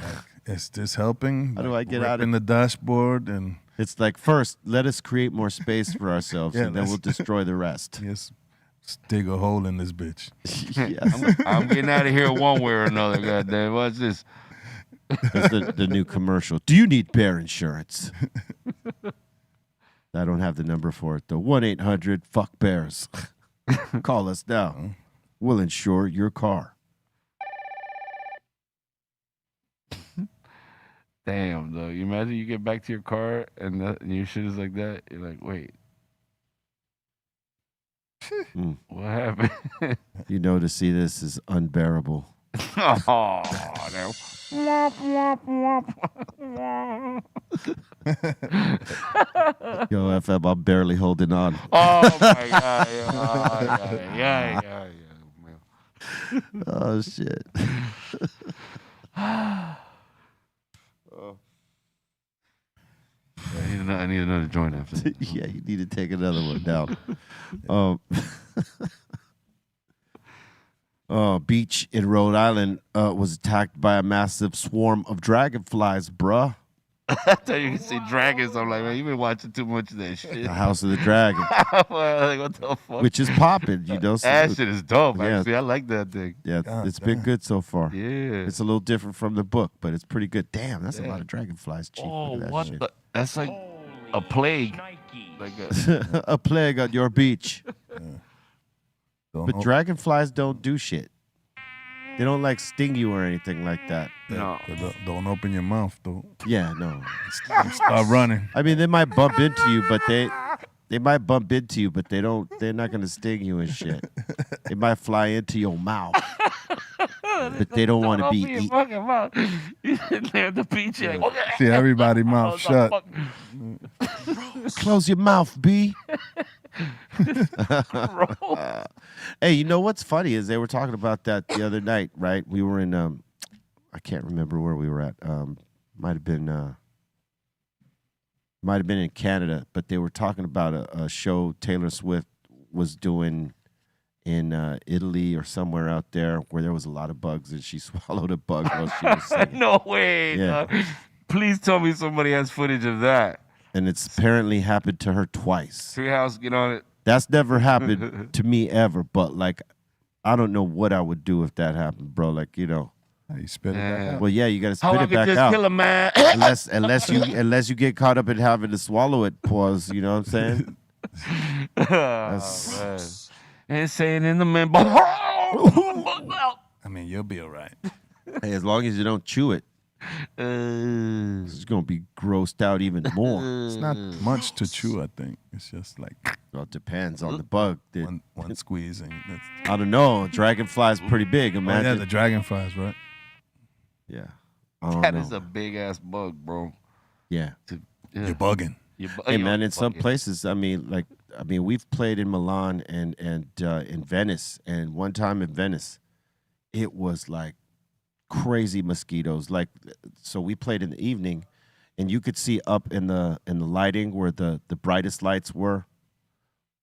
Is this helping? How do I get out of- in the dashboard and It's like, first, let us create more space for ourselves, Yeah, and then we'll destroy the rest. just dig a hole in this bitch. Yes. I'm getting out of here one way or another, goddamn. What's this? That's the new commercial. Do you need bear insurance? I don't have the number for it, though. 1-800-FUCK-BEARS. Call us now. We'll insure your car. Damn, though. You imagine you get back to your car and your shit is like that. You're like, wait. What happened? You know, to see this is unbearable. Oh, no. Yo, FM, I'm barely holding on. Oh, my God. Yeah, man. Oh, shit. I need another joint after that. Yeah, you need to take another one down. Beach in Rhode Island was attacked by a massive swarm of dragonflies, bruh. I thought you could say dragons. I'm like, man, you've been watching too much of that shit. The House of the Dragon, Like, what the fuck? which is popping, you know. So That shit is dope, Yeah. actually. I like that thing. yeah, God it's been good so far. Yeah. It's a little different from the book, but it's pretty good. Damn, that's a lot of dragonflies, Chief. Oh, Look at that what shit. the? That's like a plague. Like A plague on your beach. Don't But op- dragonflies don't do shit. They don't like sting you or anything like that. no. don't open your mouth, though. Yeah, no. Start running. I mean, they might bump into you, but they might bump into you, but they're not gonna sting you and shit. They might fly into your mouth, but they don't want to be Open your eaten. fucking mouth. You sitting there at the beach, you're like, See everybody mouth shut. Close your mouth, B. Hey, you know what's funny is they were talking about that the other night, right? We were in I can't remember where we were at. Might have been in Canada, but they were talking about a show Taylor Swift was doing in Italy or somewhere out there where there was a lot of bugs, and she swallowed a bug while she was singing. No way. Yeah. dog. Please tell me somebody has footage of that. And it's apparently happened to her twice. Treehouse, get on it. That's never happened to me ever, but like, I don't know what I would do if that happened, bro. Like, you know, You spit it back out. Well, yeah, you got to How spit I it could back just out. kill a man. unless you get caught up in having to swallow it. Pause. You know what I'm saying? Man. And saying in the man. I mean, you'll be all right. Hey, as long as you don't chew it, it's gonna be grossed out even more. It's not much to chew, I think. It's just like Well, it depends on the bug. one squeeze and that's. I don't know. Dragonfly's pretty big. Oh, Imagine. yeah, the dragonflies, right? Yeah. I don't That know. is a big ass bug, bro. Yeah. You're bugging. Hey man, in some places, I mean, we've played in Milan and in Venice, and one time in Venice, it was like crazy mosquitoes. Like, so we played in the evening, and you could see up in the lighting where the brightest lights were,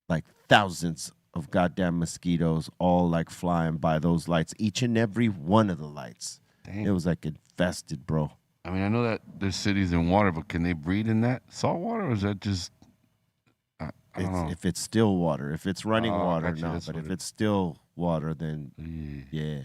like thousands of goddamn mosquitoes all like flying by those lights, each and every one of the lights. Dang. It was like infested, bro. I mean, I know that there's cities in water, but can they breed in that salt water, or is that just? I don't know. If it's still water, if it's running Oh, water, gotcha, no. that's But what if it- it's still water, then yeah.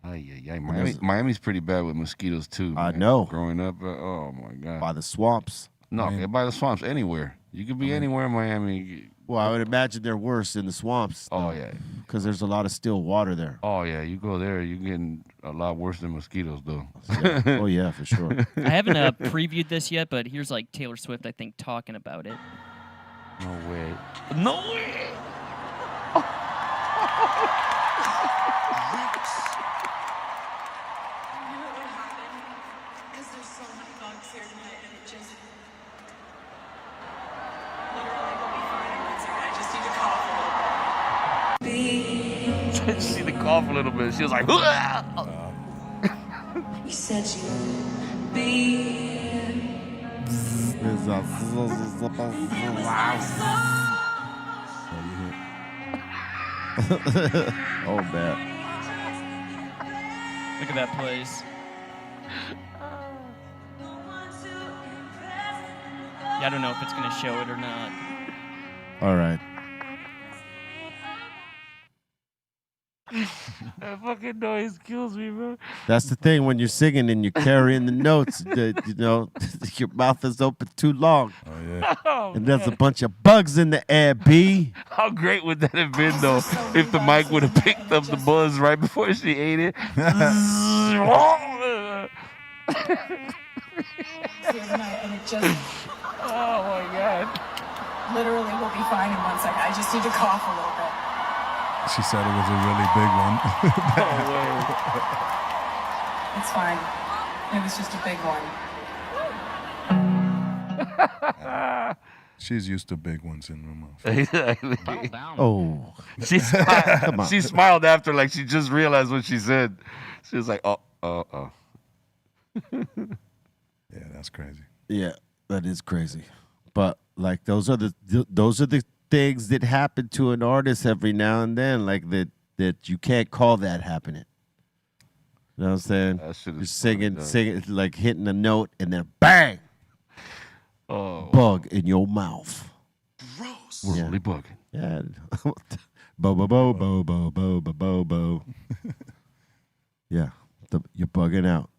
Yeah. there's- Miami's pretty bad with mosquitoes too. I man. know. Growing up, oh my god. By the swamps. No, Man. by the swamps, anywhere. You could be anywhere in Miami. Well, I would imagine they're worse in the swamps. Oh yeah. Because there's a lot of still water there. Oh yeah. You go there, you're getting a lot worse than mosquitoes, though. Oh yeah, for sure. I haven't previewed this yet, but here's like Taylor Swift, I think, talking about it. No way. No way. Because there's so many bugs here tonight, and it just literally will be fine in 1 second. I just need to cough a little bit. She see the cough a little bit. She was like, You said you would be. Oh man. Look at that place. Yeah, I don't know if it's going to show it or not. All right. that fucking noise kills me, bro. That's the thing when you're singing and you're carrying the notes. Your mouth is open too long, Oh yeah. Oh, and there's a man. bunch of bugs in the air. B. How great would that have been, though, if the mic would have picked up the buzz right before she ate it? Here tonight, and it just Oh my god. literally will be fine in 1 second. I just need to cough a little bit. She said it was a really big one. It's fine. It was just a big one. She's used to big ones in her mouth. Exactly. Oh, She smiled. She smiled after, like she just realized what she said. She was like, oh. Yeah, that's crazy. yeah, that is crazy. But like those are the things that happen to an artist every now and then, like that you can't call that happening. You know what I'm saying? That shit is You're singing, funny, like hitting a note, and then bang, Oh. bug in your mouth. We're Yeah. really bugging. Yeah. Bo bo bo bo bo bo bo bo bo. Yeah, you're bugging out.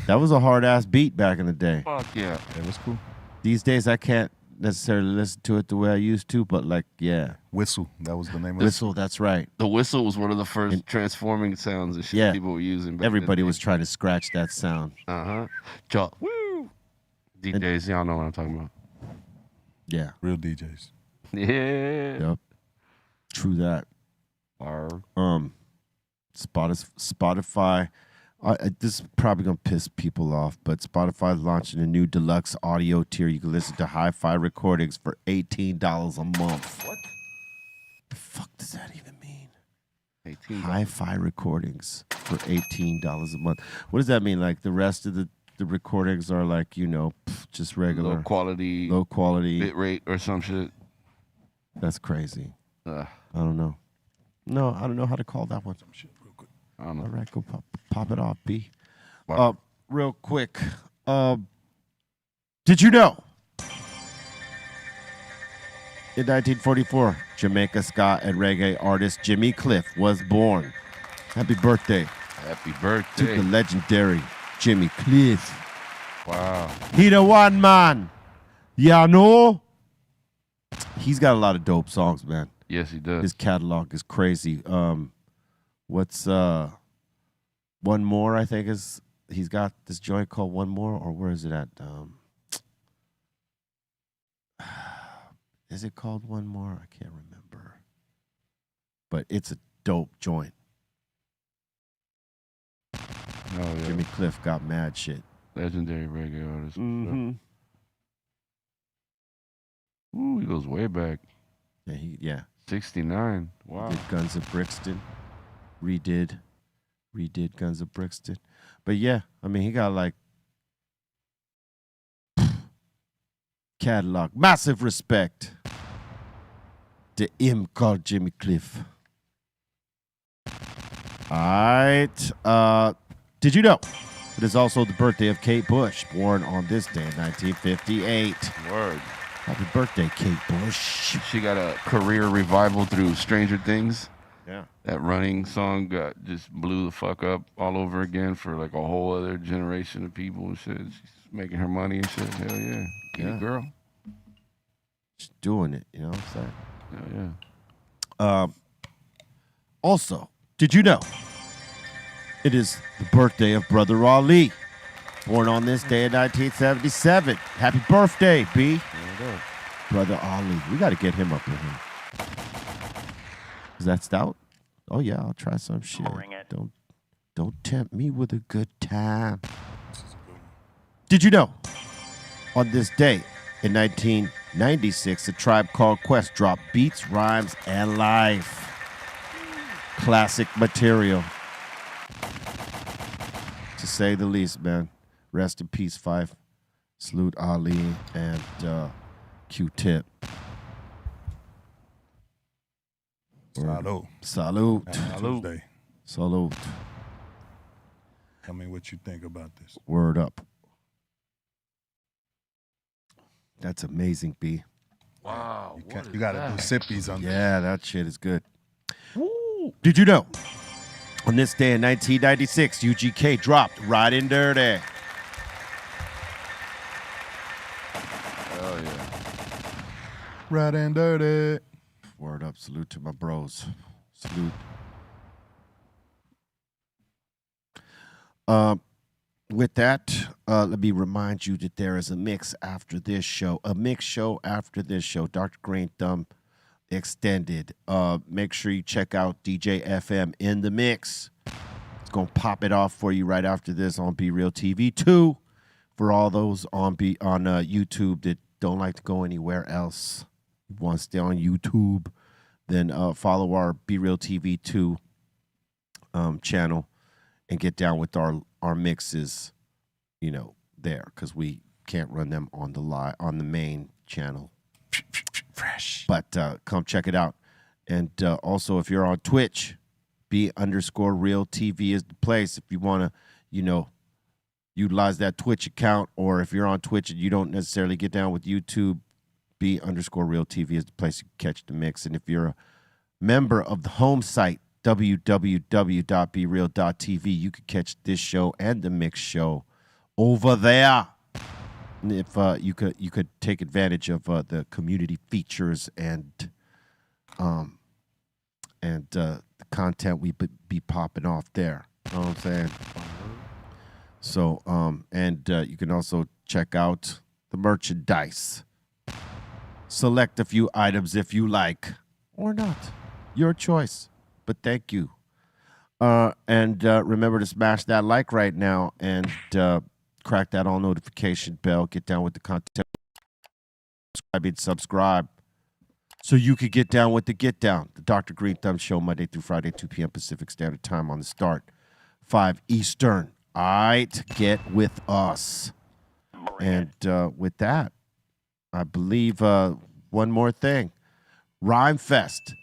That was a hard ass beat back in the day. Fuck yeah. It was cool. These days I can't necessarily listen to it the way I used to, but like, yeah, Whistle. That was the name of it. whistle. That's right. The whistle was one of the first transforming sounds and shit Yeah. people were using. Back Everybody was trying to scratch that sound. Woo. DJs, y'all know what I'm talking about. Yeah. Real DJs. Yeah. Yep. True that. Arr. Spotify. This is probably gonna piss people off, but Spotify is launching a new deluxe audio tier. You can listen to hi-fi recordings for $18 a month. What? The fuck does that even mean? 18. Hi-fi recordings for $18 a month. What does that mean? Like the rest of the recordings are like, just regular, Low quality, low quality. bit rate or some shit. That's crazy. Ugh, I don't know. No, I don't know how to call that one. I don't know. All right, go pop it off, B. Wow. Real quick. Did you know? In 1944, Jamaica ska and reggae artist Jimmy Cliff was born. Happy birthday. Happy to birthday. the legendary Jimmy Cliff. Wow. He the one man. Yeah, know. He's got a lot of dope songs, man. Yes, he does. His catalog is crazy. What's One More, I think he's got this joint called One More, or where is it at? Is it called One More? I can't remember. But it's a dope joint. Oh, yeah. Jimmy Cliff got mad shit. Legendary reggae artist. Mm-hmm. Ooh, he goes way back. Yeah. 69. Wow. Did Guns of Brixton. Redid Guns of Brixton. But yeah, I mean, he got like catalog. Massive respect to him called Jimmy Cliff. All right. Did you know it is also the birthday of Kate Bush, born on this day in 1958. Word. Happy birthday, Kate Bush. She got a career revival through Stranger Things. Yeah. That Running song just blew the fuck up all over again for like a whole other generation of people and shit. She's making her money and shit. Hell yeah. Get it, girl. She's doing it, you know what I'm saying? Hell yeah. Also, did you know it is the birthday of Brother Ali, born on this day in 1977. Happy birthday, B. Brother Ali. We got to get him up in here. Is that stout? Oh, yeah, I'll try some shit. Don't tempt me with a good time. Did you know on this day in 1996, A Tribe Called Quest dropped Beats, Rhymes, and Life? Classic material, to say the least, man. Rest in peace, Fife. Salute Ali and Q-Tip. Salute. Salute. Tuesday. Salute. Tell me what you think about this. Word up. That's amazing, B. Wow. You got to do sippies on this. Yeah, that shit is good. Did you know on this day in 1996, UGK dropped Riding Dirty? Hell yeah. Right and dirty. Word up. Salute to my bros. Salute. With that, let me remind you that there is a mix after this show. A mix show after this show. Dr. Greenthumb Extended. Make sure you check out DJ FM in the mix. It's going to pop it off for you right after this on Be Real TV 2. For all those on YouTube that don't like to go anywhere else, want to stay on YouTube, then follow our Be Real TV 2 channel and get down with our mixes, you know, there, because we can't run them on the main channel. Fresh. But come check it out. And also, if you're on Twitch, B_Real TV is the place. If you want to, you know, utilize that Twitch account, or if you're on Twitch and you don't necessarily get down with YouTube, B_Real TV is the place you can catch the mix. And if you're a member of the home site, www.bereal.tv, you can catch this show and the mix show over there. And if you could take advantage of the community features and the content we be popping off there. You know what I'm saying? So you can also check out the merchandise. Select a few items if you like or not. Your choice. But thank you. And remember to smash that like right now and crack that all notification bell. Get down with the content. Subscribe so you could get down with the get down. The Dr. Greenthumb Show, Monday through Friday, 2 p.m. Pacific Standard Time on the start, 5 Eastern. All right, get with us. And with that, I believe one more thing. Rhyme Fest.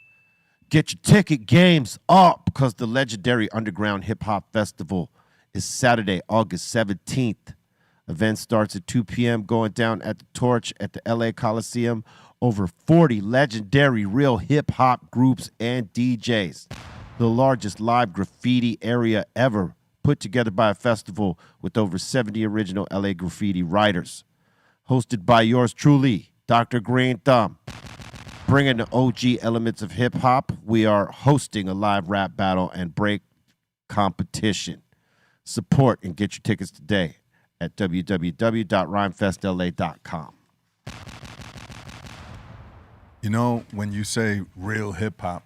Get your ticket games up because the legendary Underground Hip Hop Festival is Saturday, August 17th. Event starts at 2 p.m. going down at the Torch at the LA Coliseum. Over 40 legendary real hip hop groups and DJs. The largest live graffiti area ever put together by a festival with over 70 original LA graffiti writers. Hosted by yours truly, Dr. Greenthumb. Bringing the OG elements of hip-hop, we are hosting a live rap battle and break competition. Support and get your tickets today at www.rhymefestla.com. You know, when you say real hip hop,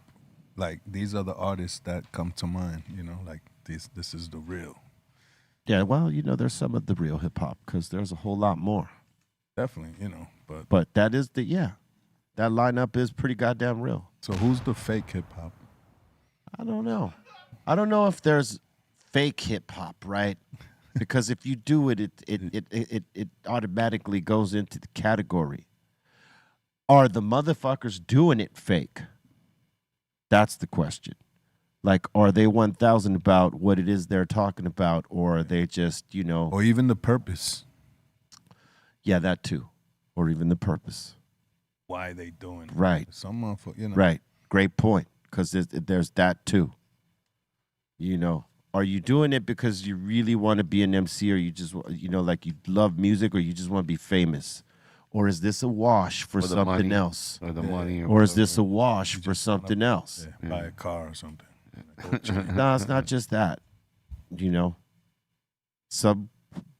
like these are the artists that come to mind. You know, like this is the real. Yeah, well, you know, there's some of the real hip-hop because there's a whole lot more. Definitely, you know, But that is that lineup is pretty goddamn real. So who's the fake hip hop? I don't know. I don't know if there's fake hip hop, right? Because if you do it, it automatically goes into the category. Are the motherfuckers doing it fake? That's the question. Like, are they 1,000 about what it is they're talking about, or are they just, you know? Or even the purpose. Yeah, that too. Or even the purpose. Why they doing it. Right. Some motherfucker, you know. Right. Great point. Because there's that too. You know, are you doing it because you really want to be an MC, or you just, you know, like you love music, or you just want to be famous? Or is this a wash for something money, else? or the money, or is this a wash for something else? Yeah, buy a car or something. No, it's not just that. You know, some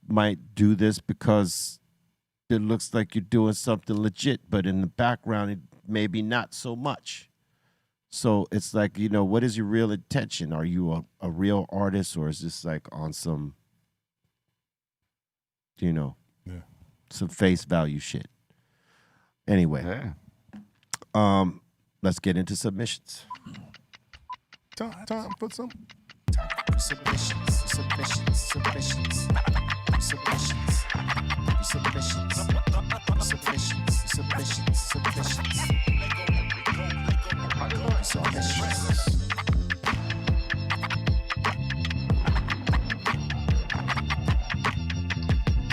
might do this because it looks like you're doing something legit, but in the background, it maybe not so much. So it's like, you know, what is your real intention? Are you a real artist, or is this like on some, you know, some face value shit? Anyway, let's get into submissions. Time for some.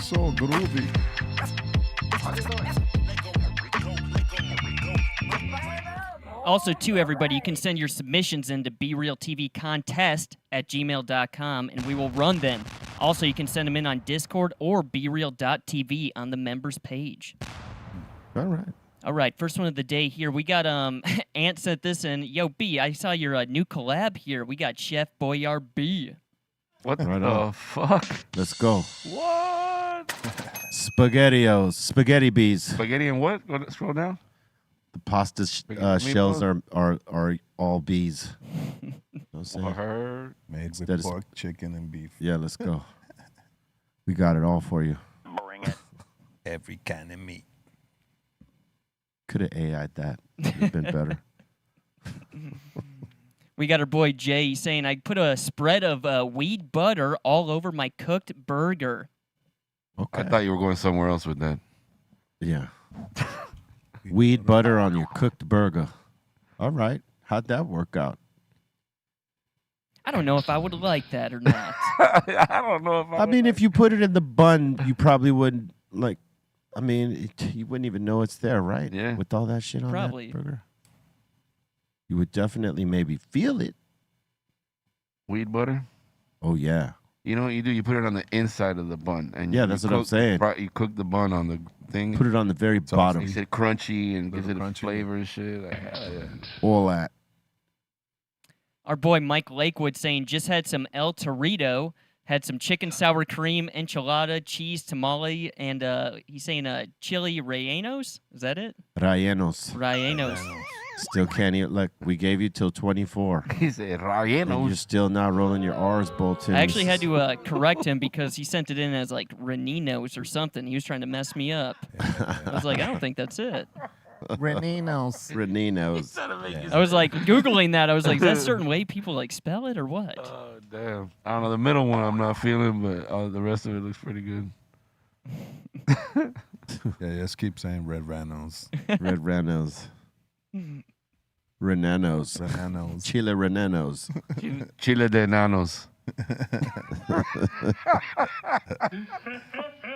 So groovy. Also, too, everybody, you can send your submissions into brealtvcontest@gmail.com, and we will run them. Also, you can send them in on Discord or breal.tv on the members page. All right. All right, first one of the day here. We got Ant sent this in. Yo, B, I saw your new collab here. We got Chef Boyar B. What Right the on. fuck? Let's go. What? SpaghettiOs, spaghetti bees. Spaghetti and what? Go scroll down. The pasta shells are all bees. You know what I'm saying? Heard. Made Instead with of- pork, chicken, and beef. Yeah, let's go. We got it all for you. Bring it. Every kind of meat. Could have AI'd that. Would have been better. We got our boy Jay. He's saying, I put a spread of weed butter all over my cooked burger. Okay. I thought you were going somewhere else with that. Yeah. Weed butter on your cooked burger. All right. How'd that work out? I don't know if I would like that or not. I don't know if I mean, if you put it in the bun, you probably wouldn't like. I mean, you wouldn't even know it's there, right? Yeah. With all that shit on Probably. that burger, you would definitely maybe feel it. weed butter. Oh yeah. You know what you do? You put it on the inside of the bun, and Yeah, you that's what I'm cook- saying. You cook the bun on the thing. Put it on the very bottom. Makes it crunchy and gives it a crunchy. flavor and shit. Like, hell yeah. All that. Our boy Mike Lakewood saying, just had some El Torito, had some chicken sour cream, enchilada, cheese, tamale, and he's saying chili rellenos. Is that it? Rellenos. Rellenos. Still can't eat. Look, we gave you till 24. He said And you're rellenos. still not rolling your R's, Bolton. I actually had to correct him because he sent it in as like Reninos or something. He was trying to mess me up. I was like, I don't think that's it. Reninos. Reninos. I was like Googling that. I was like, is that a certain way people like spell it or what? Oh, damn. I don't know. The middle one I'm not feeling, but the rest of it looks pretty good. Yeah, just keep saying red ranos. Red Renos. Renanos. Ranos. Chile Renanos. Chile de nanos.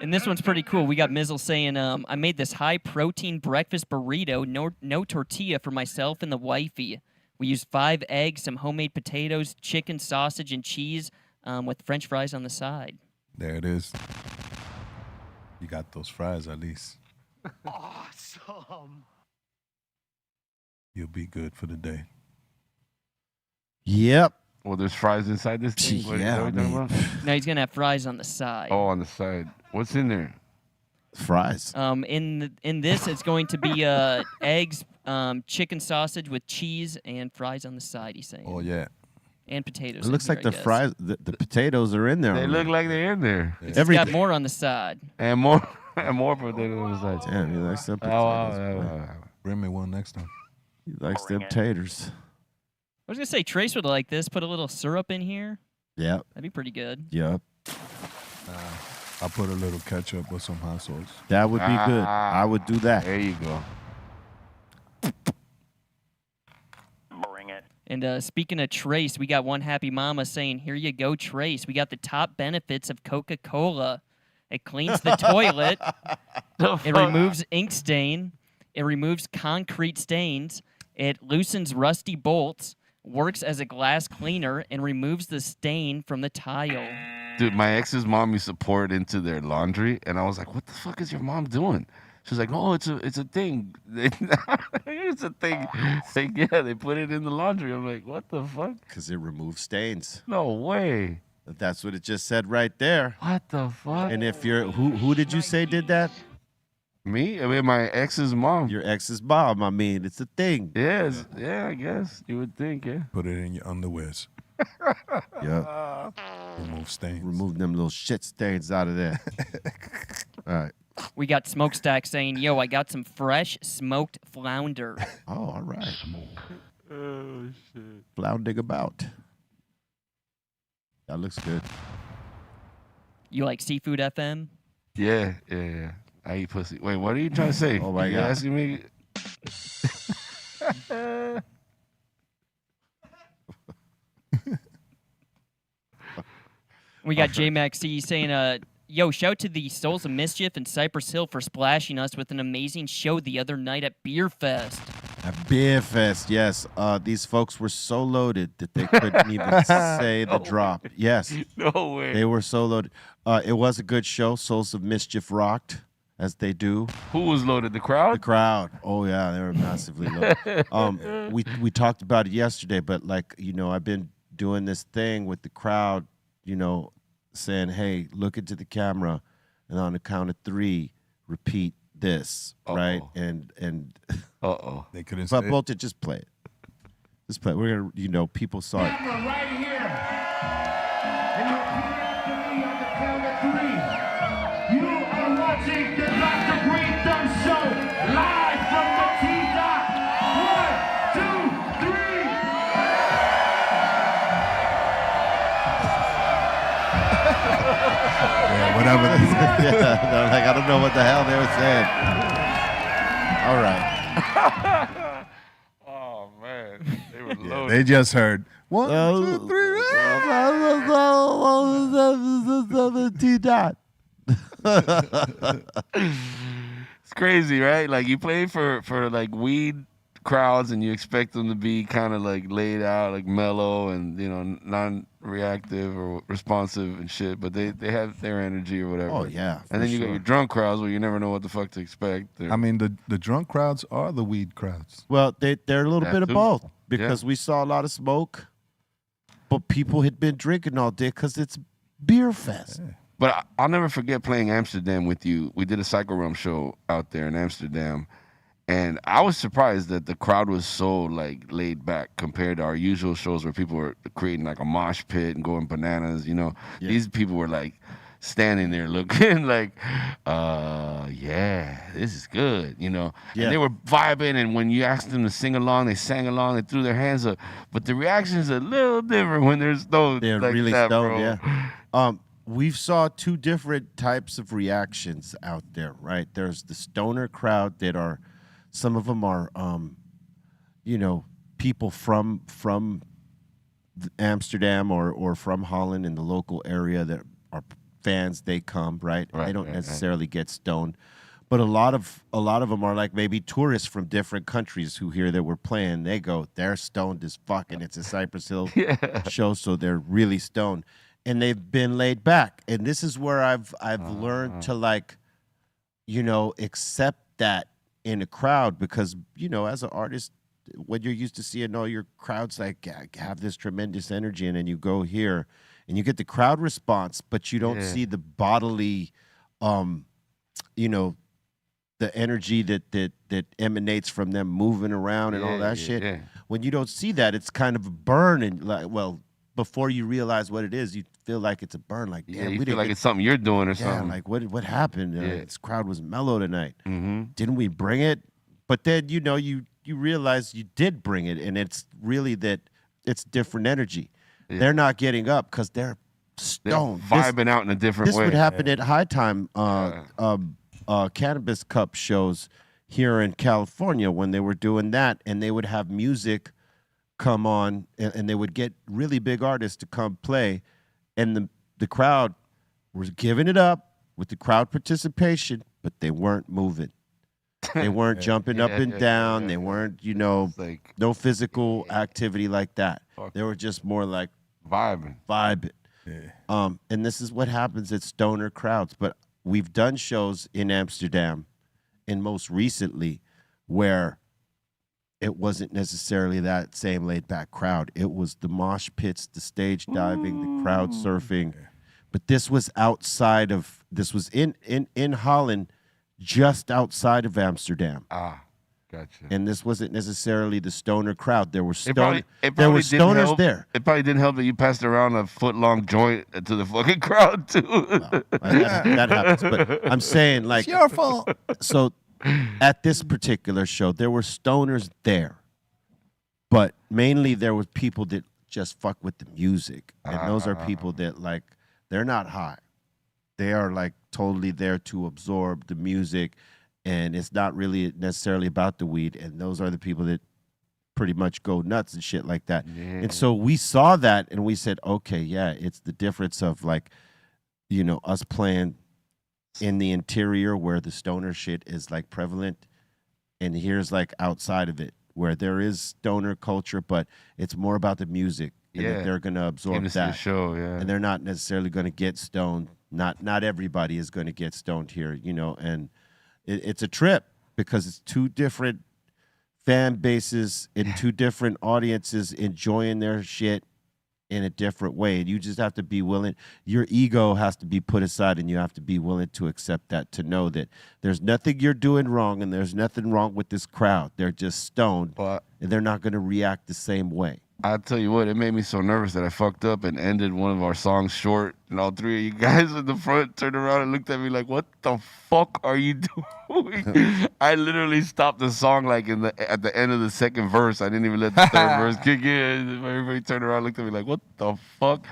And this one's pretty cool. We got Mizzle saying, I made this high-protein breakfast burrito, no tortilla for myself and the wifey. We used 5 eggs, some homemade potatoes, chicken, sausage, and cheese, with French fries on the side. There it is. You got those fries at least. Awesome. You'll be good for the day. Yep. Well, there's fries inside this thing. What Yeah, are you talking about? Now he's gonna have fries on the side. Oh, on the side. What's in there? Fries. In this, it's going to be eggs, chicken sausage with cheese, and fries on the side. He's saying. Oh yeah. And potatoes. It looks in like here, the I guess. fries, the potatoes are in there. They look already. like they're in there. He's Every- got more on the side. And more potatoes on the side. Damn, he likes them Oh, potatoes. wow, boy. wow. Bring me one next time. He likes them taters. I was gonna say Trace would like this. Put a little syrup in here. Yep. That'd be pretty good. Yep. I'll put a little ketchup with some hot sauce. That would be good. I would do that. There you go. Bring it. And speaking of Trace, we got one happy mama saying, "Here you go, Trace. We got the top benefits of Coca-Cola. It cleans the toilet. It removes ink stain. It removes concrete stains. It loosens rusty bolts. Works as a glass cleaner and removes the stain from the tile." Dude, my ex's mom used to pour it into their laundry, and I was like, "What the fuck is your mom doing?" She's like, "Oh, it's a thing. It's a thing." It's like, yeah, they put it in the laundry. I'm like, "What the fuck? Because it removes stains. No way. That's what it just said right there. What the fuck?" And if you're who did you say did that? Me? I mean, my ex's mom. Your ex's mom. I mean, it's a thing. Yes. Yeah, I guess you would think. Yeah. Put it in your underwears. Yeah. Remove stains. Remove them little shit stains out of there. All right. We got Smokestack saying, "Yo, I got some fresh smoked flounder." Oh, all right. Oh shit. Flounding about. That looks good. You like seafood, FM? Yeah. I eat pussy. Wait, what are you trying to say? Oh my You God. asking me? We got J-Max C saying, "Yo, shout to the Souls of Mischief and Cypress Hill for splashing us with an amazing show the other night at Beer Fest." At Beer Fest, yes. These folks were so loaded that they couldn't even say the drop. Yes. No way. They were so loaded. It was a good show. Souls of Mischief rocked, as they do. Who was loaded? The The crowd? crowd. Oh yeah, they were massively loaded. We talked about it yesterday, but like, I've been doing this thing with the crowd, saying, "Hey, look into the camera, and on the count of 3, repeat this." Right? And Uh-oh. They couldn't but say Bolton, just play it. Just play it. We're gonna, people saw it. Right here. And you repeat after me on the count of 3. You are watching the Dr. Greenthumb Show live from the T-Dot. 1, 2, 3. yeah, whatever. Yeah, they're like, I don't know what the hell they were saying. All right. Oh, man. They were loaded. They just heard 1, 2, 3. T-Dot. It's crazy, right? Like, you play for like, weed crowds, and you expect them to be kind of, like, laid out, like, mellow and, non-reactive or responsive and shit, but they have their energy or whatever. Oh, yeah. And then you got your drunk crowds where you never know what the fuck to expect. I mean, the drunk crowds are the weed crowds. Well, they're a little That bit of too. both because we saw a lot of smoke, but people had been drinking all day because it's Beer Fest. Yeah. But I'll never forget playing Amsterdam with you. We did a Psycho Realm show out there in Amsterdam, and I was surprised that the crowd was so like laid back compared to our usual shows where people were creating like a mosh pit and going bananas. Yeah. These people were like standing there looking like, yeah, this is good. Yeah. And they were vibing, and when you asked them to sing along, they sang along, they threw their hands up. But the reaction is a little different when they're stoned. They're like really that, stoned, bro. yeah. We've saw 2 different types of reactions out there, right? There's the stoner crowd that are, some of them are, people from Amsterdam or from Holland in the local area that are fans. They come, right? Right, They don't right. necessarily get stoned, but a lot of them are like maybe tourists from different countries who hear that we're playing. They go, they're stoned as fuck, and it's a Cypress Hill show, so they're really stoned. and they've been laid back. And this is where I've learned to, like, you know, accept that in a crowd, because, you know, as an artist, when you're used to seeing all your crowds like have this tremendous energy, and then you go here and you get the crowd response, but you don't see the bodily, you know, the energy that emanates from them moving around and all that shit. Yeah. When you don't see that, it's kind of a burn, and like, well, before you realize what it is, you feel like it's a burn. Like, damn, you we feel like it's something you're doing or something. like what happened? This crowd was mellow tonight. Mm-hmm. Didn't we bring it? But then, you know, you realize you did bring it, and it's really that it's different energy. Yeah. They're not getting up because they're stoned. Vibing out in a different This way. would happen at High Time Cannabis Cup shows here in California when they were doing that, and they would have music come on, and they would get really big artists to come play, and the crowd was giving it up with the crowd participation, but they weren't moving. They weren't jumping up and down. They weren't, you know, like, no physical activity like that. They were just more like vibing. Yeah. And this is what happens at stoner crowds. But we've done shows in Amsterdam, and most recently, where it wasn't necessarily that same laid back crowd. It was the mosh pits, the stage diving, the crowd surfing. But this was outside of, this was in Holland, just outside of Amsterdam. Ah, gotcha. And this wasn't necessarily the stoner crowd. There were It there were probably didn't stoners help. there. It probably didn't help that you passed around a foot-long joint to the fucking crowd, too. Well, that happens. But I'm saying, like, It's your fault. so at this particular show, there were stoners there, but mainly there was people that just fuck with the music, and those are people that, like, they're not high. They are, like, totally there to absorb the music, and it's not really necessarily about the weed, and those are the people that pretty much go nuts and shit like that. Yeah. And so we saw that, and we said, okay, yeah, it's the difference of, like, you know, us playing in the interior where the stoner shit is, like, prevalent, and here's, like, outside of it where there is stoner culture, but it's more about the music, and that they're going to absorb Came to see the that. show, yeah. And they're not necessarily going to get stoned. Not everybody is going to get stoned here, you know, and it's a trip because it's two different fan bases and two different audiences enjoying their shit in a different way. And you just have to be willing. Your ego has to be put aside, and you have to be willing to accept that, to know that there's nothing you're doing wrong, and there's nothing wrong with this crowd. They're just stoned, But and they're not going to react the same way. I'll tell you what, it made me so nervous that I fucked up and ended one of our songs short, and all three of you guys in the front turned around and looked at me like, what the fuck are you doing? I literally stopped the song like at the end of the second verse. I didn't even let the third verse kick in. Everybody turned around and looked at me like, what the fuck?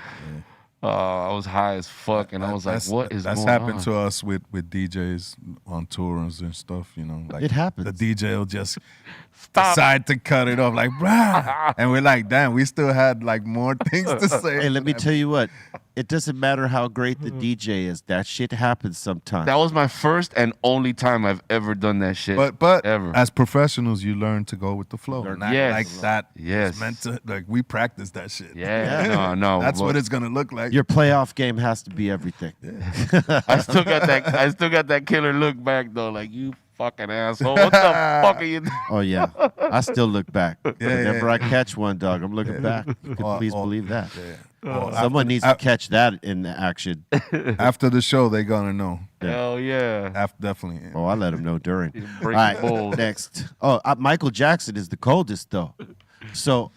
I was high as fuck, and I was like, what is that's going happened on? to us with DJs on tours and stuff, you know. Like, It happens. The DJ will just Stop. decide to cut it off, like, bruh. And we're like, damn, we still had, like, more things to say. Hey, let me tell you what. It doesn't matter how great the DJ is. That shit happens sometimes. That was my first and only time I've ever done that shit. But ever. as professionals, you learn to go with the flow. Learn Not Yes. like that. Yes. It's meant to, like, we practice that shit. Yeah. No. That's but what it's going to look like. Your playoff game has to be everything. I still got that killer look back though, like, you fucking asshole. What the fuck are you doing? Oh, yeah. I still look back. Whenever yeah. I catch one, dog, I'm looking back. You can please believe that. After- Someone needs to catch that in the action. After the show, they're going to know. Hell yeah. Definitely. Oh, I let them know during. All break right, the balls. next. Oh, Michael Jackson is the coldest, though. So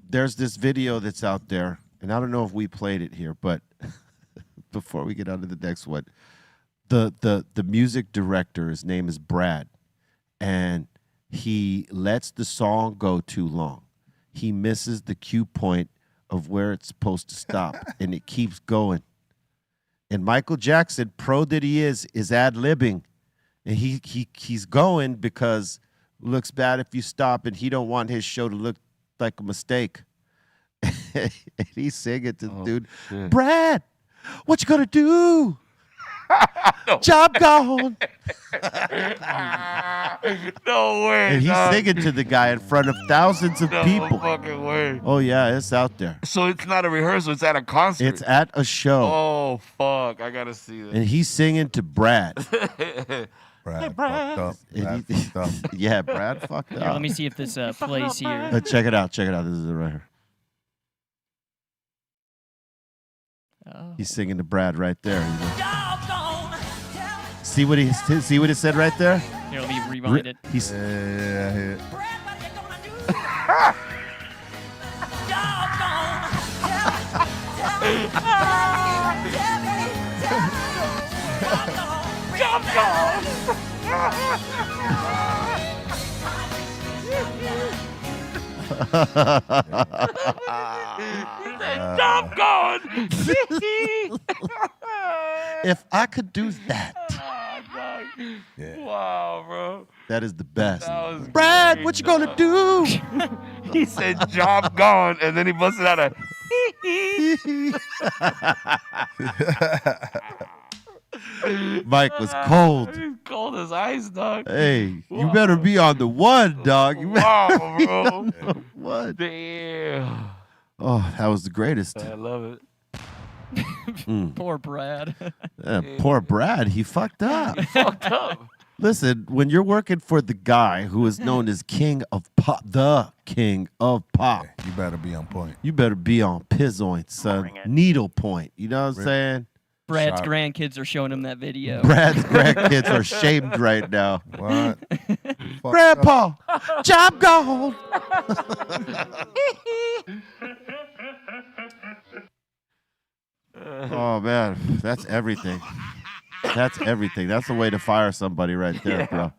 there's this video that's out there, and I don't know if we played it here, but before we get on to the next one, the music director, his name is Brad, and he lets the song go too long. He misses the cue point of where it's supposed to stop, and it keeps going. And Michael Jackson, pro that he is ad-libbing. And he's going because it looks bad if you stop, and he don't want his show to look like a mistake. And he's singing to the dude, shit. Brad, what you gonna do? Job gone. No way. And he's dog. singing to the guy in front of thousands of No people. fucking way. Oh yeah, it's out there. So it's not a rehearsal. It's at a concert. It's at a show, Oh fuck! I gotta see that. and he's singing to Brad. Brad fucked up. And Brad he- fucked up. yeah, Brad fucked Here, up. let me see if this plays here. Check it out. Check it out. This is it right here. Oh. He's singing to Brad right there. See what he said right there? Here, let me rewind it. He's Yeah, I hear it. Job gone. if I could do that, Yeah. Wow, bro. that is the best. That was Brad, great, what you gonna do? He said job gone, and then he busted out a. Mike was cold. He's cold as ice, dog. Hey, you better be on the one, dog. You better Wow, be bro. on the one. Damn. Oh, that was the greatest. I love it. Poor Brad. Poor Brad, he fucked up. Fucked up. Listen, when you're working for the guy who is known as King of Pop, the King of Pop, You better be on point. you better be on pizzoint, son. Bring it. Needle point. You know what I'm saying? Brad's Shot. grandkids are showing him that video. Brad's grandkids are shamed right now. What? Fucked up. Grandpa, job gone. Oh man, that's everything. That's everything. That's the way to fire somebody right there, bro.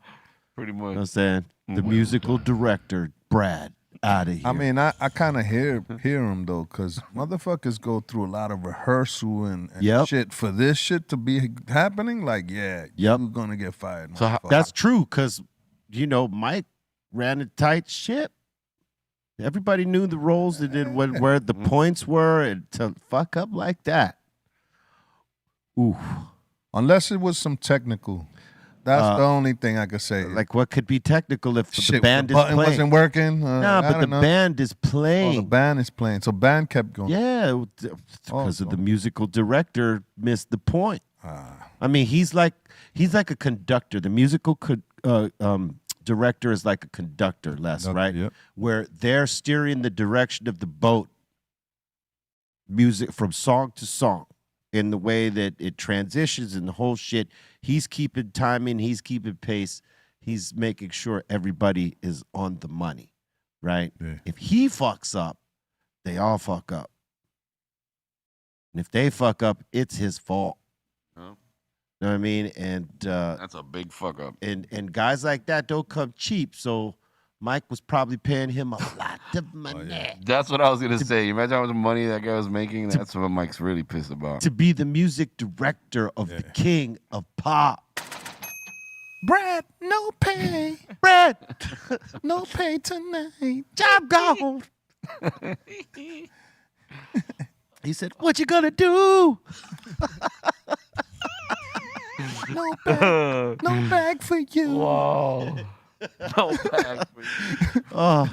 Pretty You know what I'm much. saying? The musical director, Brad, out of here. I mean, I kind of hear him though, cause motherfuckers go through a lot of rehearsal and Yep. shit for this shit to be happening. Like, yeah, Yep. you're gonna get fired. So how- motherfucker. That's true, because, you know, Mike ran a tight ship. Everybody knew the roles and then where the points were, and to fuck up like that. Ooh. Unless it was some technical. That's the only thing I could say. Like, what could be technical if the shit, band the is button playing? wasn't working. No, I but don't the know. band is Oh, the playing. band is playing. So band kept going. Yeah, because of the musical director missed the point. Ah. I mean, he's like a conductor. The musical director is like a conductor, Les, Conductor, right? yep. Where they're steering the direction of the boat, music from song to song, in the way that it transitions and the whole shit. He's keeping timing. He's keeping pace. He's making sure everybody is on the money, right? Yeah. If he fucks up, they all fuck up. And if they fuck up, it's his fault. Oh. You know what I mean? And That's a big fuck up. and guys like that don't come cheap. So Mike was probably paying him a lot of money That's what I was gonna say. Imagine how much money that guy was making. That's what Mike's really pissed about. to be the music director of the King of Pop. Brad, no pay. Brad, no pay tonight. Job gone. He said, "What you gonna do?" No bag, no bag for you. Whoa. No bag for you. Oh,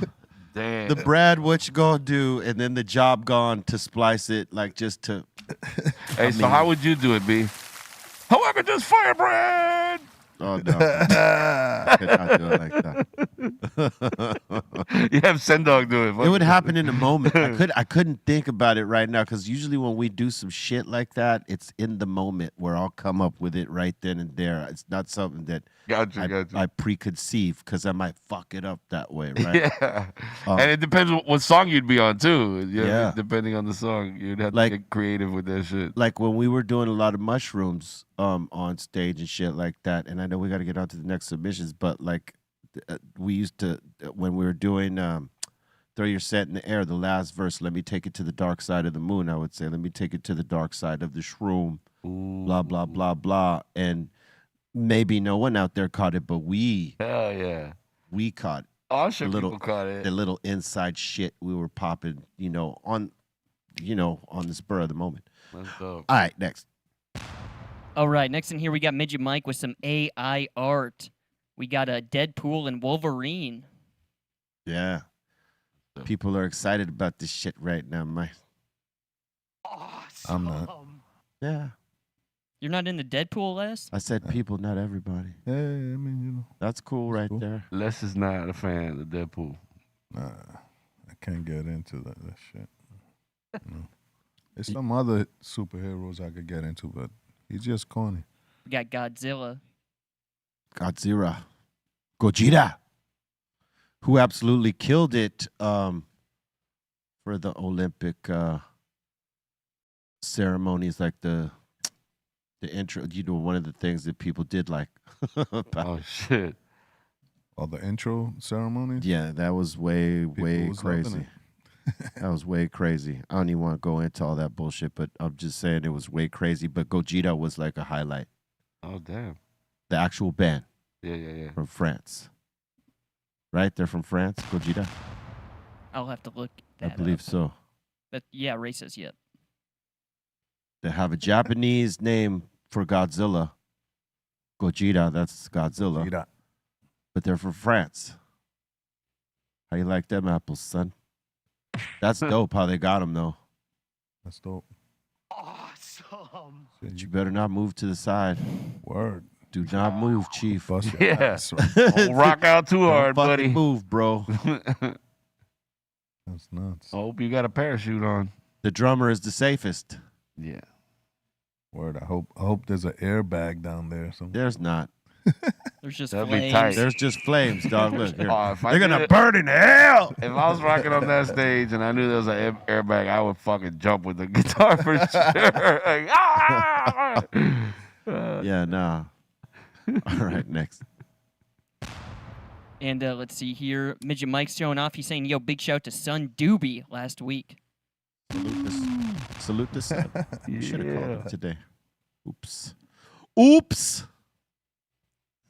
Damn. the Brad, what you gonna do? And then the job gone to splice it, like just to. Hey, so how would you do it, B? However, just fire Brad. Oh no, I could not do it like that. You have Sendog do it. It would happen in a moment. I couldn't think about it right now because usually when we do some shit like that, it's in the moment where I'll come up with it right then and there. It's not something that Gotcha. I preconceive because I might fuck it up that way, right? Yeah. And it depends what song you'd be on too. Yeah. Depending on the song, you'd have Like- to get creative with that shit. Like when we were doing a lot of mushrooms on stage and shit like that, and I know we got to get on to the next submissions, but like we used to when we were doing Throw Your Set in the Air, the last verse, let me take it to the dark side of the moon, I would say, let me take it to the dark side of the shroom, blah, blah, blah, blah. And maybe no one out there caught it, but we Hell yeah. caught Oh, I'm sure the little, people caught it. the little inside shit we were popping, on the spur of the moment. That's dope. All right, next. All right, next in here we got Midget Mike with some AI art. We got a Deadpool and Wolverine. Yeah. People are excited about this shit right now, Mike. Awesome. I'm not. Yeah. You're not in the Deadpool, Les? I said people, not everybody. Yeah, I mean, you know. That's cool right cool. there. Les is not a fan of Deadpool. Nah, I can't get into that shit. No. There's some other superheroes I could get into, but he's just corny. We got Godzilla. Godzilla. Gojira. Who absolutely killed it for the Olympic ceremonies, like the intro. You know, one of the things that people did like. Oh shit! All the intro ceremonies. Yeah, that was way was loving crazy. it. That was way crazy. I don't even want to go into all that bullshit, but I'm just saying it was way crazy. But Gojira was like a highlight. Oh damn! The actual band Yeah. from France. Right? They're from France, Gojira? I'll have to look I that believe up. so. But yeah, racist, yep. They have a Japanese name for Godzilla. Gojira, that's Godzilla. Gojira. But they're from France. How you like them apples, son? That's dope how they got them, though. That's dope. Awesome. Shit, But you better not move to the side. word. Do not move, Chief. Bust your Yeah. ass, right? Don't rock out too Don't hard, fucking buddy. move, bro. That's nuts. I hope you got a parachute on. The drummer is the safest. Yeah. Word. I hope there's an airbag down there. Somewhere. There's not. There's just That'd be flames. tight. There's just flames, dog. Look here. Oh, if I They're knew gonna that- burn in hell. If I was rocking on that stage and I knew there was an airbag, I would fucking jump with the guitar for sure. Like, ah! Yeah, nah. All right, next. And let's see here. Midget Mike's showing off. He's saying, yo, big shout to Son Doobie last week. Salute the sun. You should have called Yeah. him today. Oops. Oops.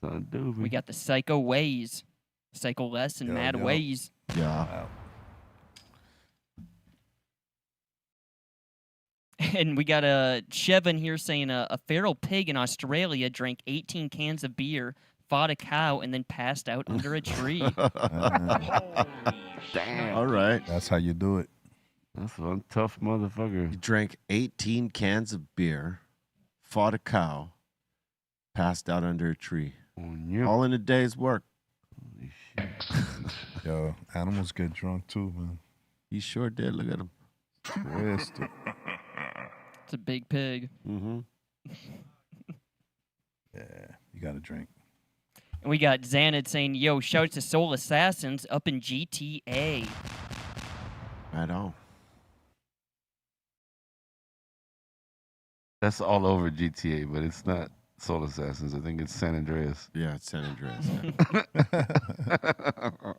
Son Doobie. We got the Psycho Ways. Psycho Les and Yo, Mad yo. Ways. Yeah. And we got a Chevin here saying a feral pig in Australia drank 18 cans of beer, fought a cow, and then passed out under a tree. Damn. All right. That's how you do it. That's one tough motherfucker. He drank 18 cans of beer, fought a cow, passed out under a tree. On you. All in a day's work. Holy shit. Yo, animals get drunk too, man. He sure did. Look at him. Twisted. It's a big pig. Mm-hmm. Yeah, you got to drink. And we got Xanad saying, yo, shout to Soul Assassins up in GTA. Right on. That's all over GTA, but it's not Soul Assassins. I think it's San Andreas. Yeah, it's San Andreas. Yeah.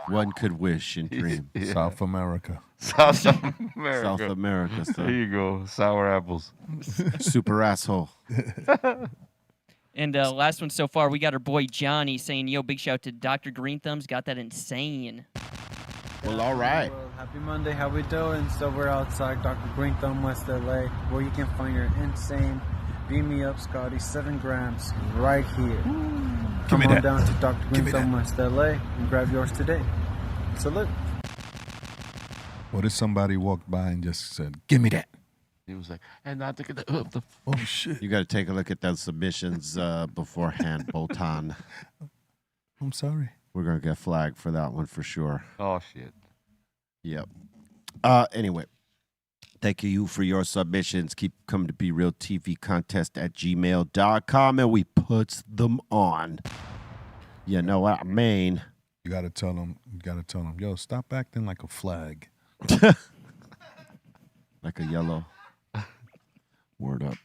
One could wish and dream. Yeah. South America. South America. South America, There son. you go. Sour apples. Super asshole. And last one so far, we got our boy Johnny saying, yo, big shout to Dr. Greenthumb's got that insane. Well, all right. Well, happy Monday, how we doing? So we're outside Dr. Greenthumb, West LA, where you can find your insane Beam Me Up Scotty 7 grams right here. Come on down to Dr. Greenthumb, West LA and grab yours today. Salute. What if somebody walked by and just said, "Give me that"? He was like, and I think the Oh shit! You got to take a look at those submissions beforehand, Bolton. I'm sorry. We're going to get flagged for that one for sure. oh shit. Yep. Anyway, thank you for your submissions. Keep coming to brealtvcontest@gmail.com and we puts them on. You know what I mean? You gotta tell them. Yo, stop acting like a flag. Like a yellow. Word up.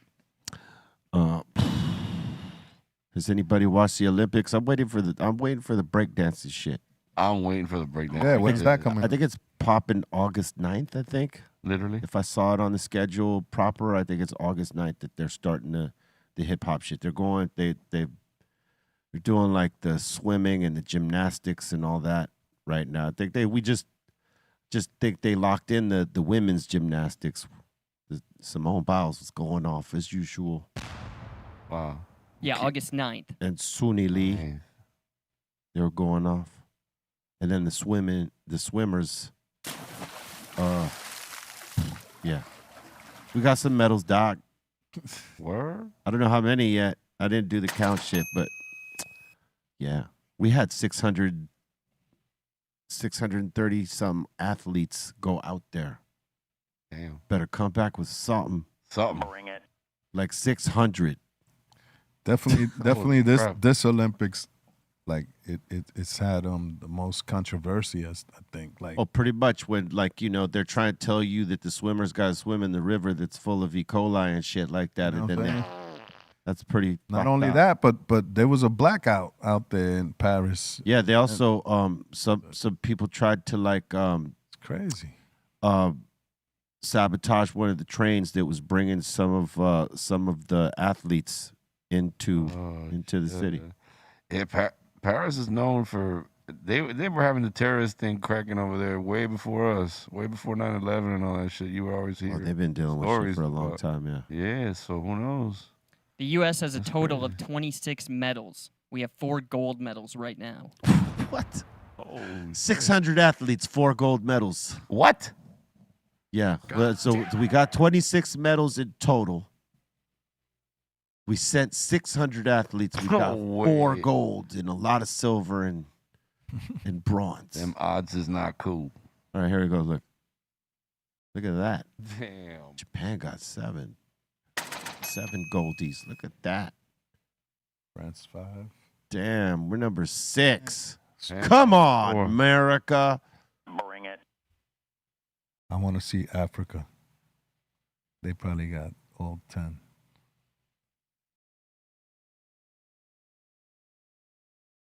Has anybody watched the Olympics? I'm waiting for the breakdancing shit. I'm waiting for the breakdown. Yeah, when's that coming? I think it's popping August 9th, I think. Literally. If I saw it on the schedule proper, I think it's August 9th that they're starting the hip hop shit. They're going they're doing like the swimming and the gymnastics and all that right now. I think we just think they locked in the women's gymnastics. Simone Biles was going off as usual. Wow. Yeah, August 9th. and Suni Lee. Nice. They were going off. And then the swimmers, yeah. We got some medals, Doc. Word? I don't know how many yet. I didn't do the count shit, but yeah. We had 630 some athletes go out there. Damn. Better come back with something. Something. Bring it. Like 600. Definitely crap. this Olympics, like it's had the most controversy, I think. Like Oh, pretty much when, like, you know, they're trying to tell you that the swimmers got to swim in the river that's full of E. coli and shit like that. You know And what I'm then saying? that's pretty not fucked only up. that, but there was a blackout out there in Paris. Yeah, they also some people tried to like It's crazy. sabotage one of the trains that was bringing some of the athletes into the city. Yeah, Paris is known for they were having the terrorist thing cracking over there way before us, way before 9/11 and all that shit. You were always Oh, here. they've been dealing with shit stories for a long about- time, yeah. Yeah, so who knows? The U.S. has a That's total crazy. of 26 medals. We have 4 gold medals right now. What? Oh, 600 athletes, 4 gold medals. what? Yeah. Well, so we got 26 medals in total. We sent 600 athletes. We got No 4 way. golds and a lot of silver and bronze. Them odds is not cool. All right, here we go. Look at that. Damn. Japan got 7 goldies. Look at that. France 5. Damn, we're number 6. Man, Come on, 4. America. Bring it. I want to see Africa. They probably got all 10.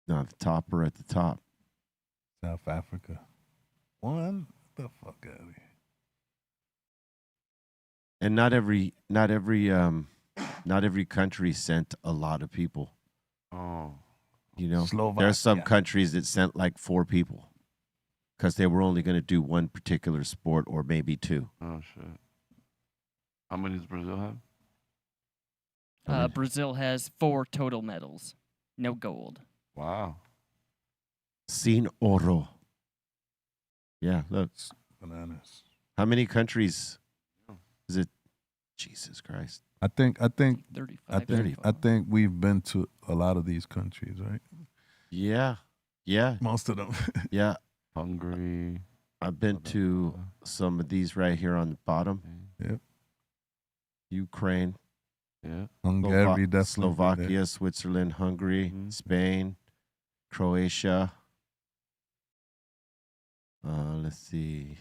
No, the topper at the top. South Africa. 1? Get the fuck out of here. And not every country sent a lot of people. Oh. You know, Slovakia. there's some countries that sent like 4 people because they were only going to do one particular sport or maybe 2. Oh shit. How many does Brazil have? Brazil has 4 total medals. No gold. Wow. Sin oro. Yeah, look. Bananas. How many countries is it? Jesus Christ. I think 35. I think we've been to a lot of these countries, right? Yeah. Yeah. Most of them. Yeah. Hungary. I've been to some of these right here on the bottom. Yep. Ukraine, Yeah. Hungary, definitely. Slovakia, Switzerland, Hungary, Mhm. Spain, Croatia. Let's see.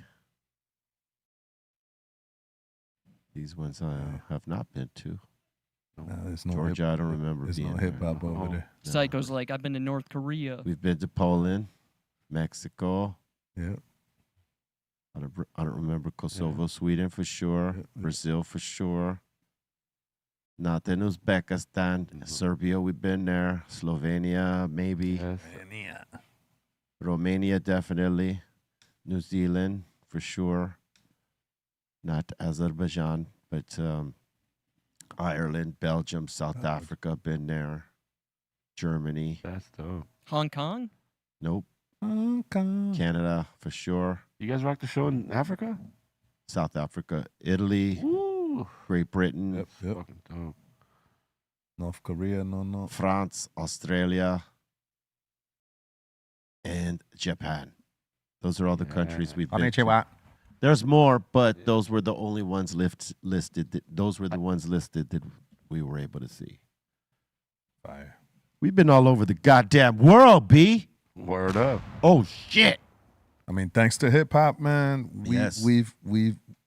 These ones I have not been to. Nah, there's no Georgia, I don't remember There's being no there. hip hop over No. there. Psycho's like, I've been to North Korea. We've been to Poland, Mexico. Yep. I don't remember Kosovo, Sweden for sure, Yeah. Brazil for sure. Not in Uzbekistan, Serbia. We've been there. Slovenia, maybe. Yes. Romania, definitely. New Zealand for sure. Not Azerbaijan, but Ireland, Belgium, South Africa. Been there. Germany. That's dope. Hong Kong? Nope. Okay. Canada for sure. You guys rock the show in Africa? South Africa, Italy, Ooh. Great Britain, Yep, yep. Fucking dope. North Korea, no. France, Australia, and Japan. Those are all the countries we've been to. There's more, but those were the only ones listed. Those were the ones listed that we were able to see. Fire. We've been all over the goddamn world, B. Word up. Oh shit. I mean, thanks to hip hop, man, Yes. we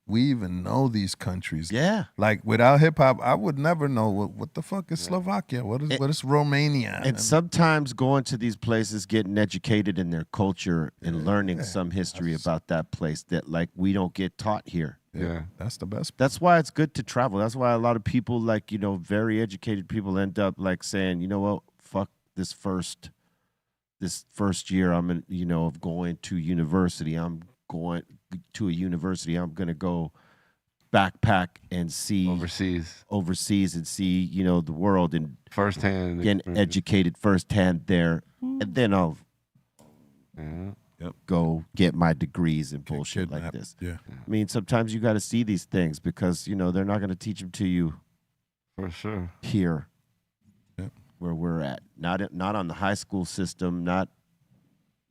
even know these countries. Yeah. Like without hip hop, I would never know what the fuck is Slovakia. What is Romania? And sometimes going to these places, getting educated in their culture and learning some history about that place that like we don't get taught here. Yeah. That's the best. That's why it's good to travel. That's why a lot of people, like, you know, very educated people end up like saying, you know what, fuck this first year I'm in, you know, of going to university. I'm going to a university. I'm going to go backpack and see overseas and see, you know, the world and firsthand get experience. educated firsthand there, and then I'll go get my degrees and bullshit like this. Yeah. I mean, sometimes you got to see these things because, you know, they're not going to teach them to you for sure here where we're at. Not on the high school system, not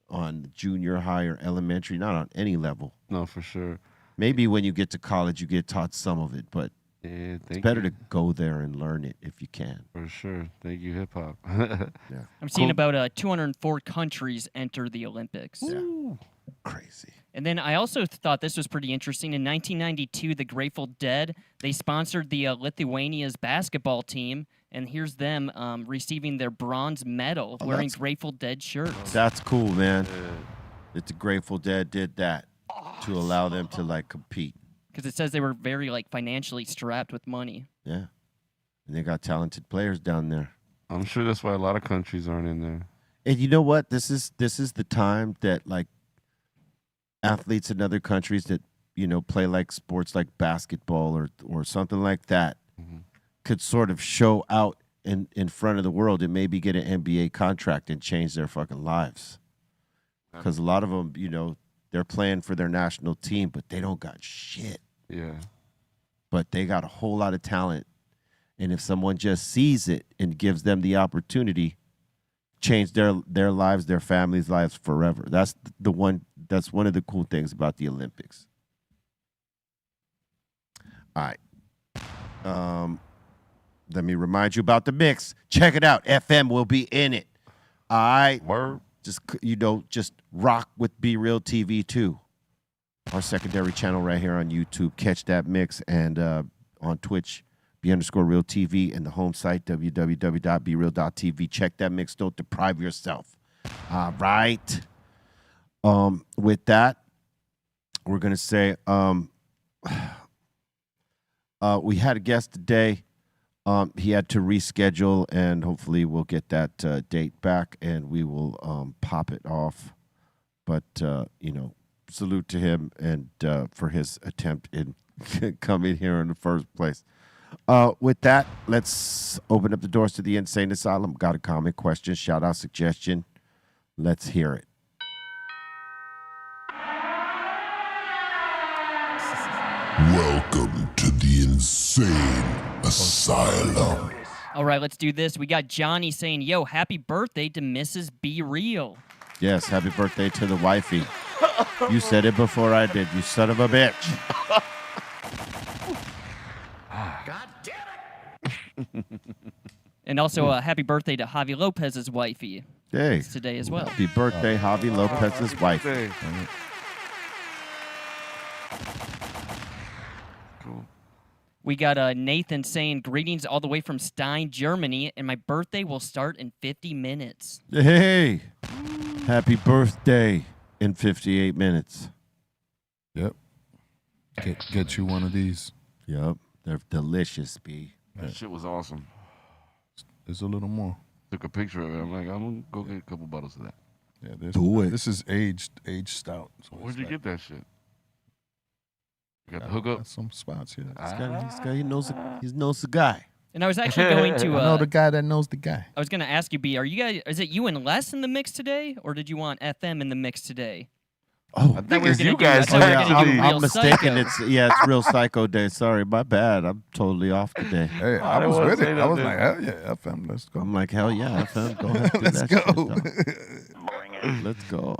on the junior high or elementary, not on any level. No, for sure. Maybe when you get to college, you get taught some of it, but it's better to go there and learn it if you can. For sure. Thank you, hip hop. Yeah. I'm seeing about 204 countries enter the Olympics. Yeah. Crazy. And then I also thought this was pretty interesting. In 1992, the Grateful Dead, they sponsored the Lithuania's basketball team, and here's them receiving their bronze medal wearing Grateful Dead shirts. That's cool, man. That the Grateful Dead did that to allow them to like compete. Because it says they were very like financially strapped with money. Yeah. And they got talented players down there. I'm sure that's why a lot of countries aren't in there. And you know what? This is the time that like athletes in other countries that, you know, play like sports like basketball or something like that could sort of show out in front of the world and maybe get an NBA contract and change their fucking lives. Because a lot of them, you know, they're playing for their national team, but they don't got shit. Yeah. But they got a whole lot of talent. And if someone just sees it and gives them the opportunity, change their lives, their families' lives forever. That's one of the cool things about the Olympics. All right. Let me remind you about the mix. Check it out. FM will be in it. All right. Word. Just, you know, just rock with Be Real TV too. Our secondary channel right here on YouTube. Catch that mix. And on Twitch, _Real TV, and the home site, www.bereal.tv. Check that mix. Don't deprive yourself. All right. With that, we're going to say we had a guest today. He had to reschedule, and hopefully we'll get that date back, and we will pop it off. But, you know, salute to him and for his attempt in coming here in the first place. With that, let's open up the doors to the Insane Asylum. Got a comment, question, shout out, suggestion? Let's hear it. Welcome to the Insane Asylum. All right, let's do this. We got Johnny saying, yo, happy birthday to Mrs. Be Real. Yes, happy birthday to the wifey. You said it before I did, you son of a bitch. God damn it! And also, happy birthday to Javi Lopez's wifey. Hey. It's today as well. Happy birthday, Javi Lopez's wife. Cool. We got Nathan saying, greetings all the way from Stein, Germany, and my birthday will start in 50 minutes. Hey, happy birthday in 58 minutes. Yep. Get you one of these. Yep, they're delicious, B. That shit was awesome. There's a little more. Took a picture of it. I'm like, I'm going to go get a couple bottles of that. Yeah, Do it. This is aged stout. So Where'd you get that shit? You got the got hookup? some spots, yeah. He knows the guy. And I was actually going to. I know the guy that knows the guy. I was going to ask you, B, are you guys? Is it you and Les in the mix today, or did you want FM in the mix today? Oh, I think it's you guys. I'm mistaken. It's Real Psycho Day. Sorry, my bad. I'm totally off today. Hey, I was with it. I was like, hell yeah, FM, let's go. I'm like, hell yeah, FM, go ahead. Let's that go. shit, Bring it. Let's go.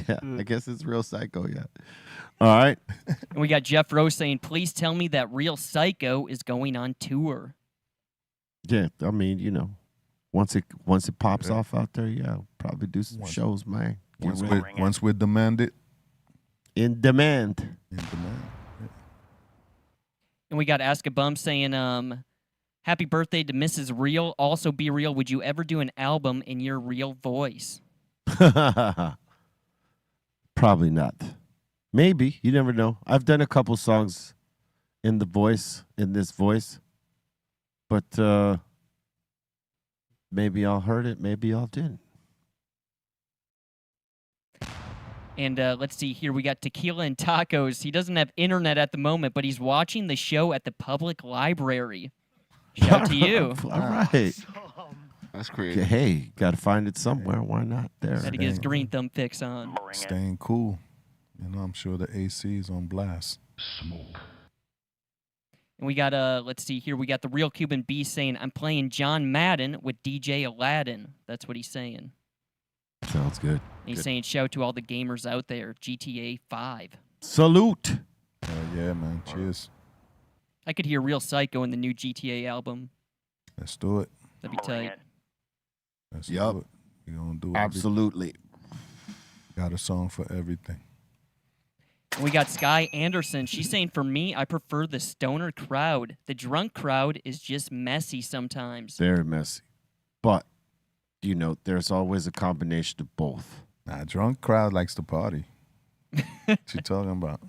Yeah, I guess it's Real Psycho, yeah. All right. And we got Jeff Rose saying, please tell me that Real Psycho is going on tour. Yeah, I mean, you know, once it pops off out there, yeah, I'll probably do some shows, man. Once we're demanded. In demand. In demand. Yeah. And we got Ask a Bum saying, happy birthday to Mrs. Real. Also, Be Real, would you ever do an album in your real voice? Probably not. Maybe. You never know. I've done a couple songs in this voice. But maybe y'all heard it, maybe y'all didn't. And let's see here. We got Tequila and Tacos. He doesn't have internet at the moment, but he's watching the show at the public library. Shout out to you. All right. That's creative. Hey, got to find it somewhere. Why not there? Had to get his green thumb fix on. Staying cool. You know, I'm sure the AC is on blast. Smoke. And we got let's see here. We got the Real Cuban Beast saying, "I'm playing John Madden with DJ Aladdin." That's what he's saying. Sounds good. And he's saying, "Shout out to all the gamers out there." GTA 5. Salute. Yeah, man. Cheers. I could hear Real Psycho in the new GTA album. Let's do it. That'd be tight. Let's Yup. do it. We're going to do it. Absolutely. Got a song for everything. And we got Sky Anderson. She's saying, "For me, I prefer the stoner crowd. The drunk crowd is just messy sometimes." Very messy. But, you know, there's always a combination of both. Nah, drunk crowd likes to party. What you talking about?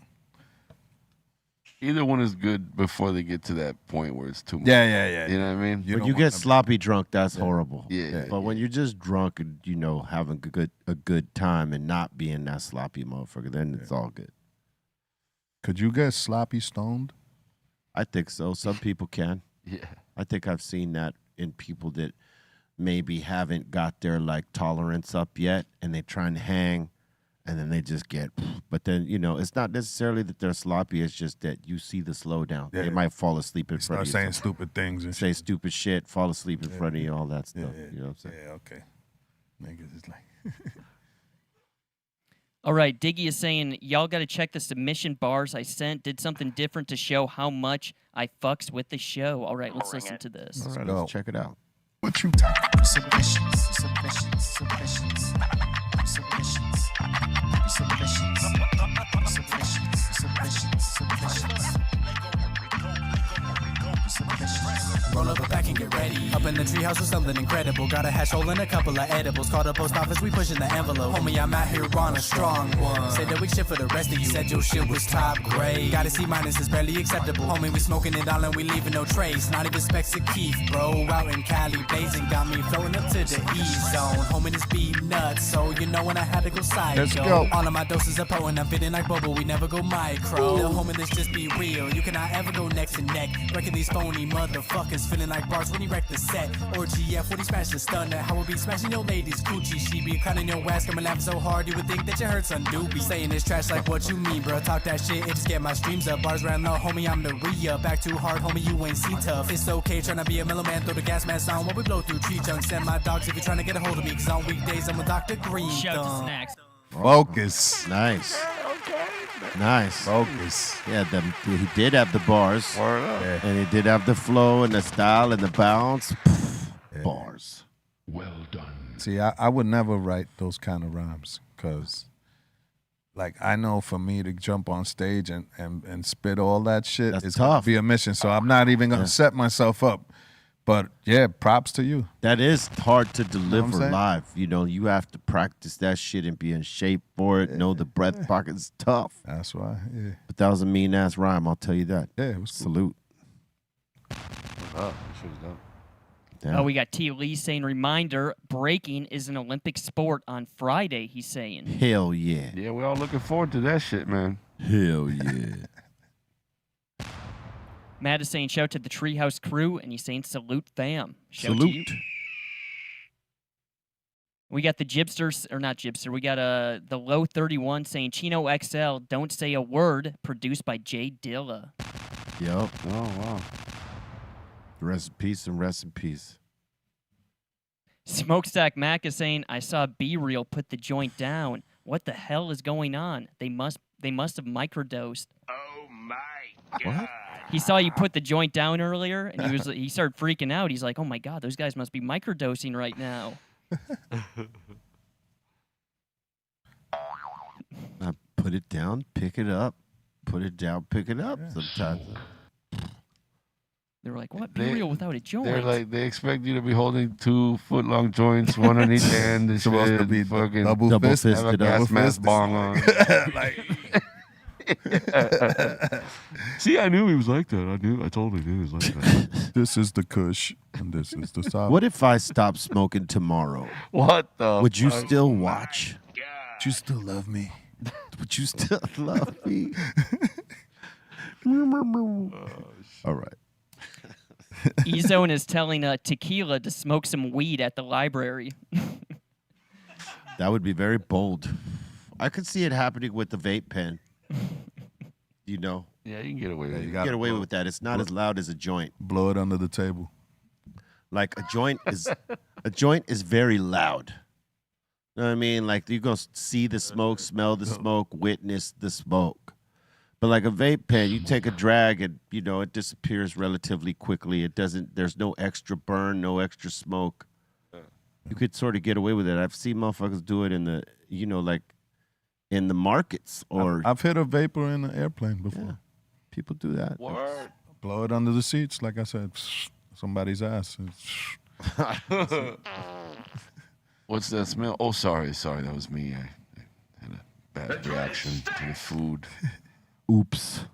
Either one is good before they get to that point where it's too much. Yeah. You know what I mean? When you get sloppy drunk, that's horrible. Yeah. But when you're just drunk and, you know, having a good time and not being that sloppy motherfucker, then it's all good. Could you get sloppy stoned? I think so. Some people can. Yeah. I think I've seen that in people that maybe haven't got their like tolerance up yet and they're trying to hang and then they just get, but then, you know, it's not necessarily that they're sloppy. It's just that you see the slowdown. Yeah. They might fall asleep in front Start of you. saying stupid things and Say stupid shit, fall asleep in front of you, all that stuff. Yeah. You know what I'm saying? Yeah, okay. Niggas is like... All right, Diggy is saying, "Y'all got to check the submission bars I sent. Did something different to show how much I fucks with the show." All right, let's listen to this. All right, go. let's check it out. What you... Roll up a pack and get ready. Up in the treehouse with something incredible. Got a hash hole and a couple of edibles. Called the post office, we pushing the envelope. Homie, I'm out here on a strong one. Said that we shit for the rest of you. Said your shit was top grade. Got a C minus is barely acceptable. Homie, we smoking it all and we leaving no trace. Not even specs of Keith, bro. Out in Cali, blazing. Got me floating up to the E zone. Homie, this beat nuts. So you know when I had to go psycho. Let's go. All of my doses are potent. I'm fitting like Bobo. We never go micro. Little homie, let's just be real. You cannot ever go neck to neck. Wrecking these phony motherfuckers. Feeling like bars when he wrecked the set. Or GF when he smashed the stunner. How we be smashing your ladies coochie. She be cutting your ass, coming laughing so hard you would think that you heard some doobie. Saying this trash like what you mean, bro. Talk that shit, it just get my streams up. Bars ran low, homie, I'm the re-up. Back too hard, homie, you ain't see tough. It's okay, tryna be a middleman, throw the gas mask on while we blow through tree chunks. Send my dogs if you're trying to get a hold of me, cause on weekdays I'm with Dr. Greenthumb. Shout out to Snacks. Focus. Nice. Nice. Focus. Yeah, he did have the bars. Yeah. And he did have the flow and the style and the bounce. Bars. Well done. See, I would never write those kind of rhymes because, like, I know for me to jump on stage and spit all that shit, That's it's tough. going to be a mission. So I'm not even going to set myself up. But, yeah, props to you. That is hard to deliver saying? live. You know, you have to practice that shit and be in shape for it. Know the breath pocket is tough. That's why, yeah. But that was a mean ass rhyme, I'll tell you that. Yeah, it was cool. Salute. Oh, she was dope. Damn. Oh, we got T. Lee saying, "Reminder, breaking is an Olympic sport on Friday," he's saying. Hell yeah. Yeah, we all looking forward to that shit, man. Hell yeah. Matt is saying, "Shout out to the Treehouse crew," and he's saying, "Salute fam." Shout out to you. Salute. We got the Gibsters, or not Gibster, we got the Low 31 saying, "Chino XL, don't say a word," produced by Jay Dilla. Yup. Oh, wow. Rest in peace and rest in peace. Smokestack Mac is saying, "I saw B-Real put the joint down. What the hell is going on? They must have microdosed." Oh my god. What? He saw you put the joint down earlier, and he started freaking out. He's like, "Oh my god, those guys must be microdosing right now." I put it down, pick it up. Put it down, pick it up. Sometimes. They were like, "What? B-Real without a joint?" They're like, they expect you to be holding 2 foot-long joints, one on each hand. It's supposed to be fucking double fisted. have a Double gas mask fisted. bong on. See, I knew he was like that. I totally knew he was like that. This is the Kush, and this is the South. What if I stopped smoking tomorrow? What the Would you fuck? still watch? Do you still love me? but you still love me. All right. E-Zone is telling Tequila to smoke some weed at the library. That would be very bold. I could see it happening with the vape pen. You know? Yeah, you can get away with it. You get away with that. It's not as loud as a joint. Blow it under the table. Like a joint is very loud. You know what I mean? Like you're gonna see the smoke, smell the smoke, witness the smoke. But like a vape pen, you take a drag and it disappears relatively quickly. It doesn't. There's no extra burn, no extra smoke. You could sort of get away with it. I've seen motherfuckers do it in the like in the markets or. I've hit a vapor in an airplane before. Yeah, people do that. Word. Blow it under the seats, like I said, somebody's ass. What's that smell? Oh, sorry, that was me. I had a bad reaction to the food. Oops.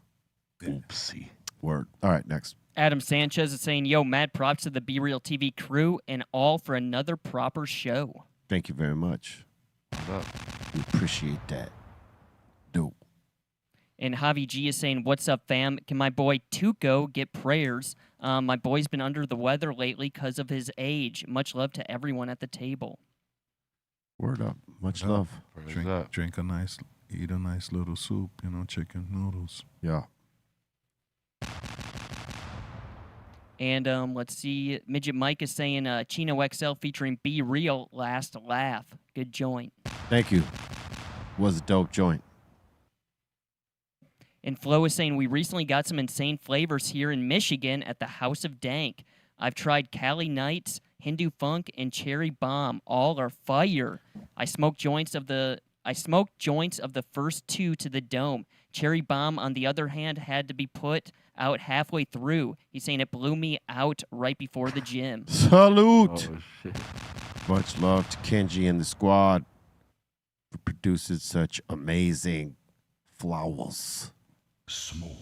Oopsie. Word. All right, next. Adam Sanchez is saying, yo, mad props to the Be Real TV crew and all for another proper show. Thank you very much. We appreciate that. Dope. And Javi G is saying, what's up, fam? Can my boy Tuco get prayers? My boy's been under the weather lately because of his age. Much love to everyone at the table. Word up. Much love. Drink a nice, eat a nice little soup, chicken noodles. Yeah. And let's see, Midget Mike is saying Chino XL featuring Be Real, Last Laugh. Good joint. Thank you. Was a dope joint. And Flo is saying, we recently got some insane flavors here in Michigan at the House of Dank. I've tried Cali Nights, Hindu Funk, and Cherry Bomb. All are fire. I smoked joints of the first two to the dome. Cherry Bomb, on the other hand, had to be put out halfway through. He's saying it blew me out right before the gym. Salute. Oh, shit. Much love to Kenji and the squad for producing such amazing flowers.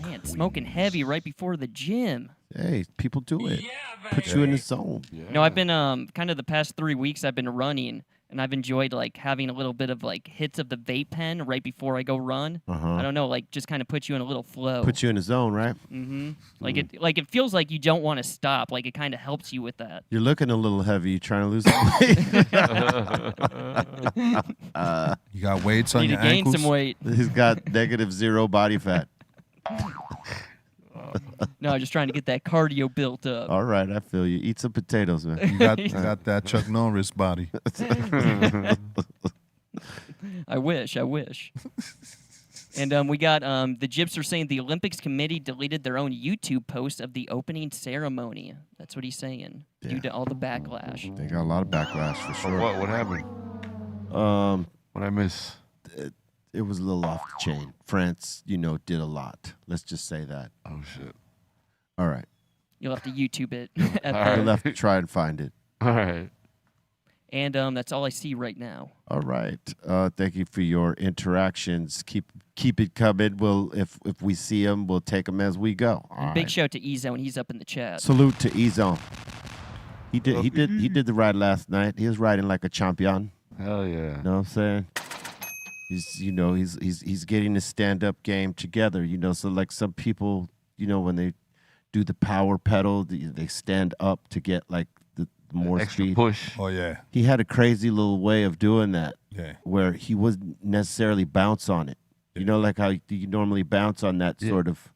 Man, smoking heavy right before the gym. Hey, people do it. Put you in the zone. Yeah. No, I've been kind of the past 3 weeks I've been running, and I've enjoyed like having a little bit of like hits of the vape pen right before I go run. I don't know, like just kind of put you in a little flow. Put you in the zone, right? Mm-hmm. Like it feels like you don't want to stop. Like it kind of helps you with that. You're looking a little heavy. You trying to lose some weight? You got weights on Need your to gain ankles? some weight. He's got -0 body fat. No, just trying to get that cardio built up. All right, I feel you. Eat some potatoes, man. You got that Chuck Norris body. I wish. And we got the Gyps are saying the Olympics committee deleted their own YouTube post of the opening ceremony. That's what he's saying due to all the backlash. They got a lot of backlash for sure. What happened? What'd I miss? It was a little off the chain. France, did a lot. Let's just say that. Oh shit! All right. You'll have to YouTube it. You'll have to try and find it. All right. And that's all I see right now. All right. Thank you for your interactions. Keep it coming. We'll if we see them, we'll take them as we go. All Big right. shout to E-Zone. He's up in the chat. Salute to E-Zone. He did the ride last night. He was riding like a champion. Hell yeah. You know what I'm saying? He's getting his stand-up game together. So like some people, when they do the power pedal, they stand up to get like the more extra speed. push. Oh yeah. He had a crazy little way of doing that. Yeah. Where he wouldn't necessarily bounce on it. Like how you normally bounce on that sort of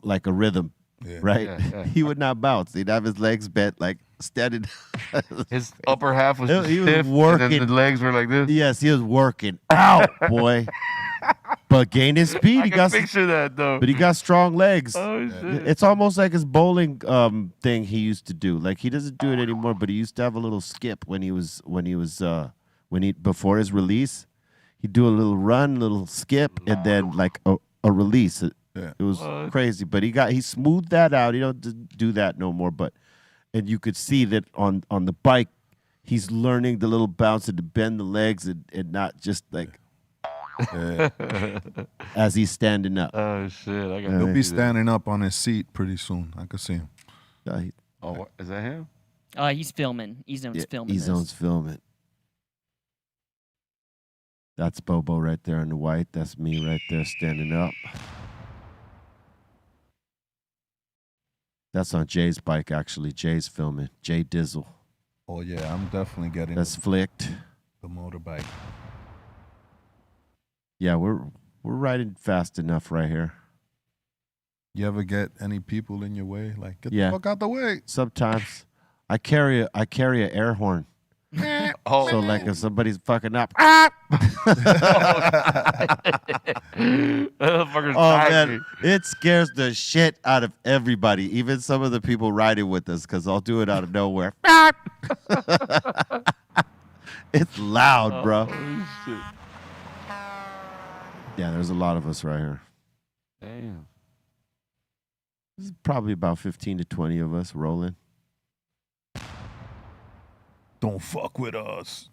like a rhythm. Yeah. Right? Yeah. He would not bounce. He'd have his legs bent like standing. His upper half was He was stiff, and working. then the legs were like this. Yes, he was working out, boy. But gained his speed. I can picture that though. But he got strong legs. Oh shit! It's almost like his bowling thing he used to do. Like he doesn't do it anymore, but he used to have a little skip before his release. He'd do a little run, little skip, and then like a release. It was crazy, but he smoothed that out. He don't do that no more. And you could see that on the bike, he's learning the little bounce and to bend the legs and not just like as he's standing up. Oh shit! He'll be standing up on his seat pretty soon. I could see him. Is that him? He's filming. E-Zone's filming. E-Zone's filming. That's Bobo right there in the white. That's me right there standing up. That's on Jay's bike, actually. Jay's filming. Jay Dizzle. Oh, yeah, I'm definitely getting That's flicked. the motorbike. Yeah, we're riding fast enough right here. You ever get any people in your way? Like, get Yeah. the fuck out the way. Sometimes I carry an air horn. Oh. So like if somebody's fucking up, Motherfucker's oh tired. man, it scares the shit out of everybody, even some of the people riding with us, because I'll do it out of nowhere. It's loud, bro. Oh, shit. Yeah, there's a lot of us right here. Damn. There's probably about 15 to 20 of us rolling. Don't fuck with us.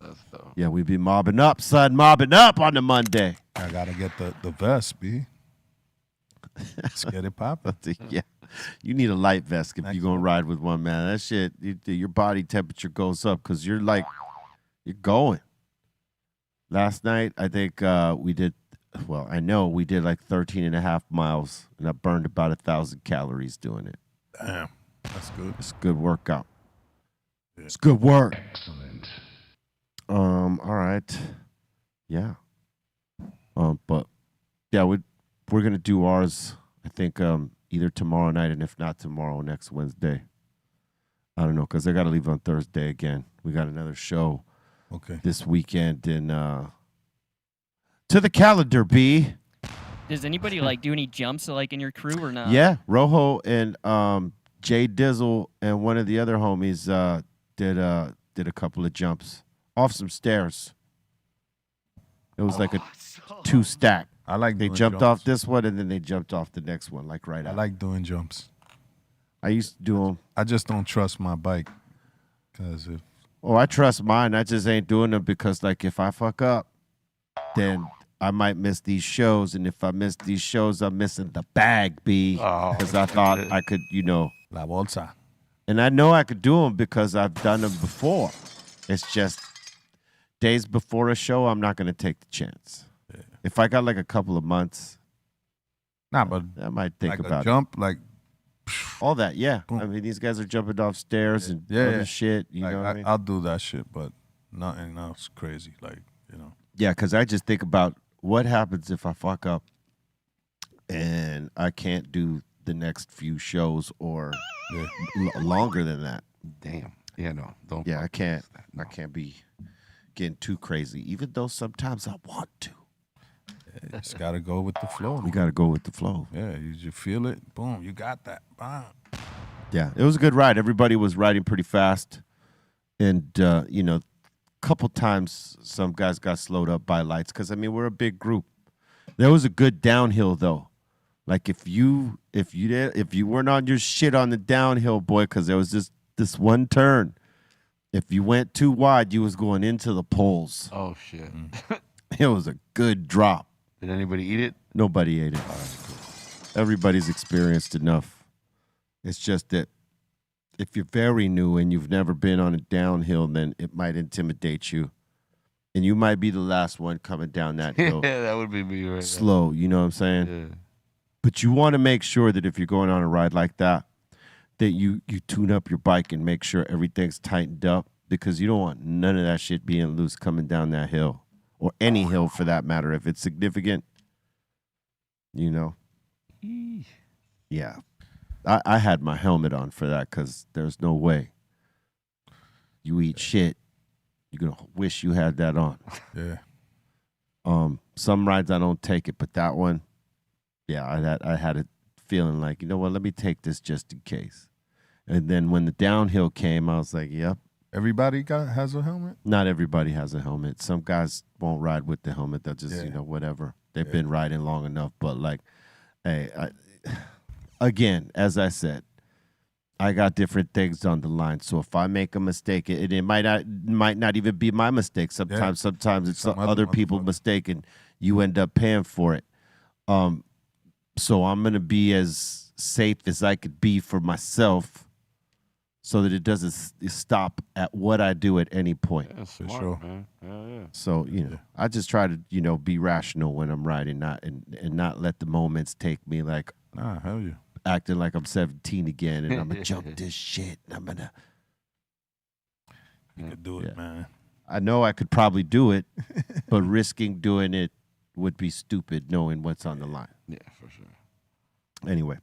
That's dope. Yeah, we be mobbing up, son, mobbing up on the Monday. I gotta get the vest, B. Let's get it popping. Yeah, you need a light vest if you're gonna ride with one man. That shit, your body temperature goes up because you're going. Last night, I think we did. Well, I know we did like 13 and a half miles, and I burned about 1,000 calories doing it. Damn, that's good. It's a good workout. Yeah. It's good work. Excellent. All right. Yeah. But yeah, we're gonna do ours. I think either tomorrow night, and if not tomorrow, next Wednesday. I don't know, because I got to leave on Thursday again. We got another show. Okay. This weekend in to the calendar, B. Does anybody like do any jumps like in your crew or not? Yeah, Rojo and Jay Dizzle and one of the other homies did a couple of jumps off some stairs. It was like a 2-stack. I like they doing jumped jumps. off this one and then they jumped off the next one, like right I out. like doing jumps. I used to do them. I just don't trust my bike. Because if Oh, I trust mine. I just ain't doing them because, like, if I fuck up, then I might miss these shows. And if I miss these shows, I'm missing the bag, B. Because I thought I could, La bolsa. And I know I could do them because I've done them before. It's just days before a show, I'm not going to take the chance. Yeah. If I got, like, a couple of months, but I might think like about a jump, like all that. Yeah. Boom. I mean, these guys are jumping off stairs and other shit. You like, know what I mean? I'll do that shit, but nothing else crazy. Like, Yeah, because I just think about what happens if I fuck up and I can't do the next few shows or longer than that. Damn. Yeah, no. Don't. Yeah, I can't. I can't be getting too crazy, even though sometimes I want to. You just got to go with the flow. You got to go with the flow. Yeah, you feel it. Boom, you got that. Bam. Yeah, it was a good ride. Everybody was riding pretty fast. And, a couple times some guys got slowed up by lights because, I mean, we're a big group. There was a good downhill, though. Like, if you weren't on your shit on the downhill, boy, because there was this one turn. If you went too wide, you was going into the poles. Oh, shit. It was a good drop. Did anybody eat it? Nobody ate it. Everybody's experienced enough. It's just that if you're very new and you've never been on a downhill, then it might intimidate you. And you might be the last one coming down that hill. Yeah, that would be me right slow, you know what I'm saying? Yeah. But you want to make sure that if you're going on a ride like that, that you tune up your bike and make sure everything's tightened up, because you don't want none of that shit being loose coming down that hill. Or any hill for that matter, if it's significant, Yeah. I had my helmet on for that because there's no way. You eat shit, you're going to wish you had that on. Yeah. Some rides I don't take it, but that one, yeah, I had a feeling like, you know what, let me take this just in case. And then when the downhill came, I was like, yep. Everybody has a helmet? Not everybody has a helmet. Some guys won't ride with the helmet. They'll just, whatever. They've been riding long enough. But, like, hey, again, as I said, I got different things on the line. So if I make a mistake, it might not even be my mistake. Sometimes it's some other people's mistake, and you end up paying for it. So I'm going to be as safe as I could be for myself. so that it doesn't stop at what I do at any point. That's For smart, sure. man. Hell yeah. So, I just try to, be rational when I'm riding, and not let the moments take me like Nah, hell yeah. acting like I'm 17 again and I'm going to jump this shit. And I'm going to. You could do it, man. I know I could probably do it, but risking doing it would be stupid knowing what's on the line. Yeah, for sure. Anyway.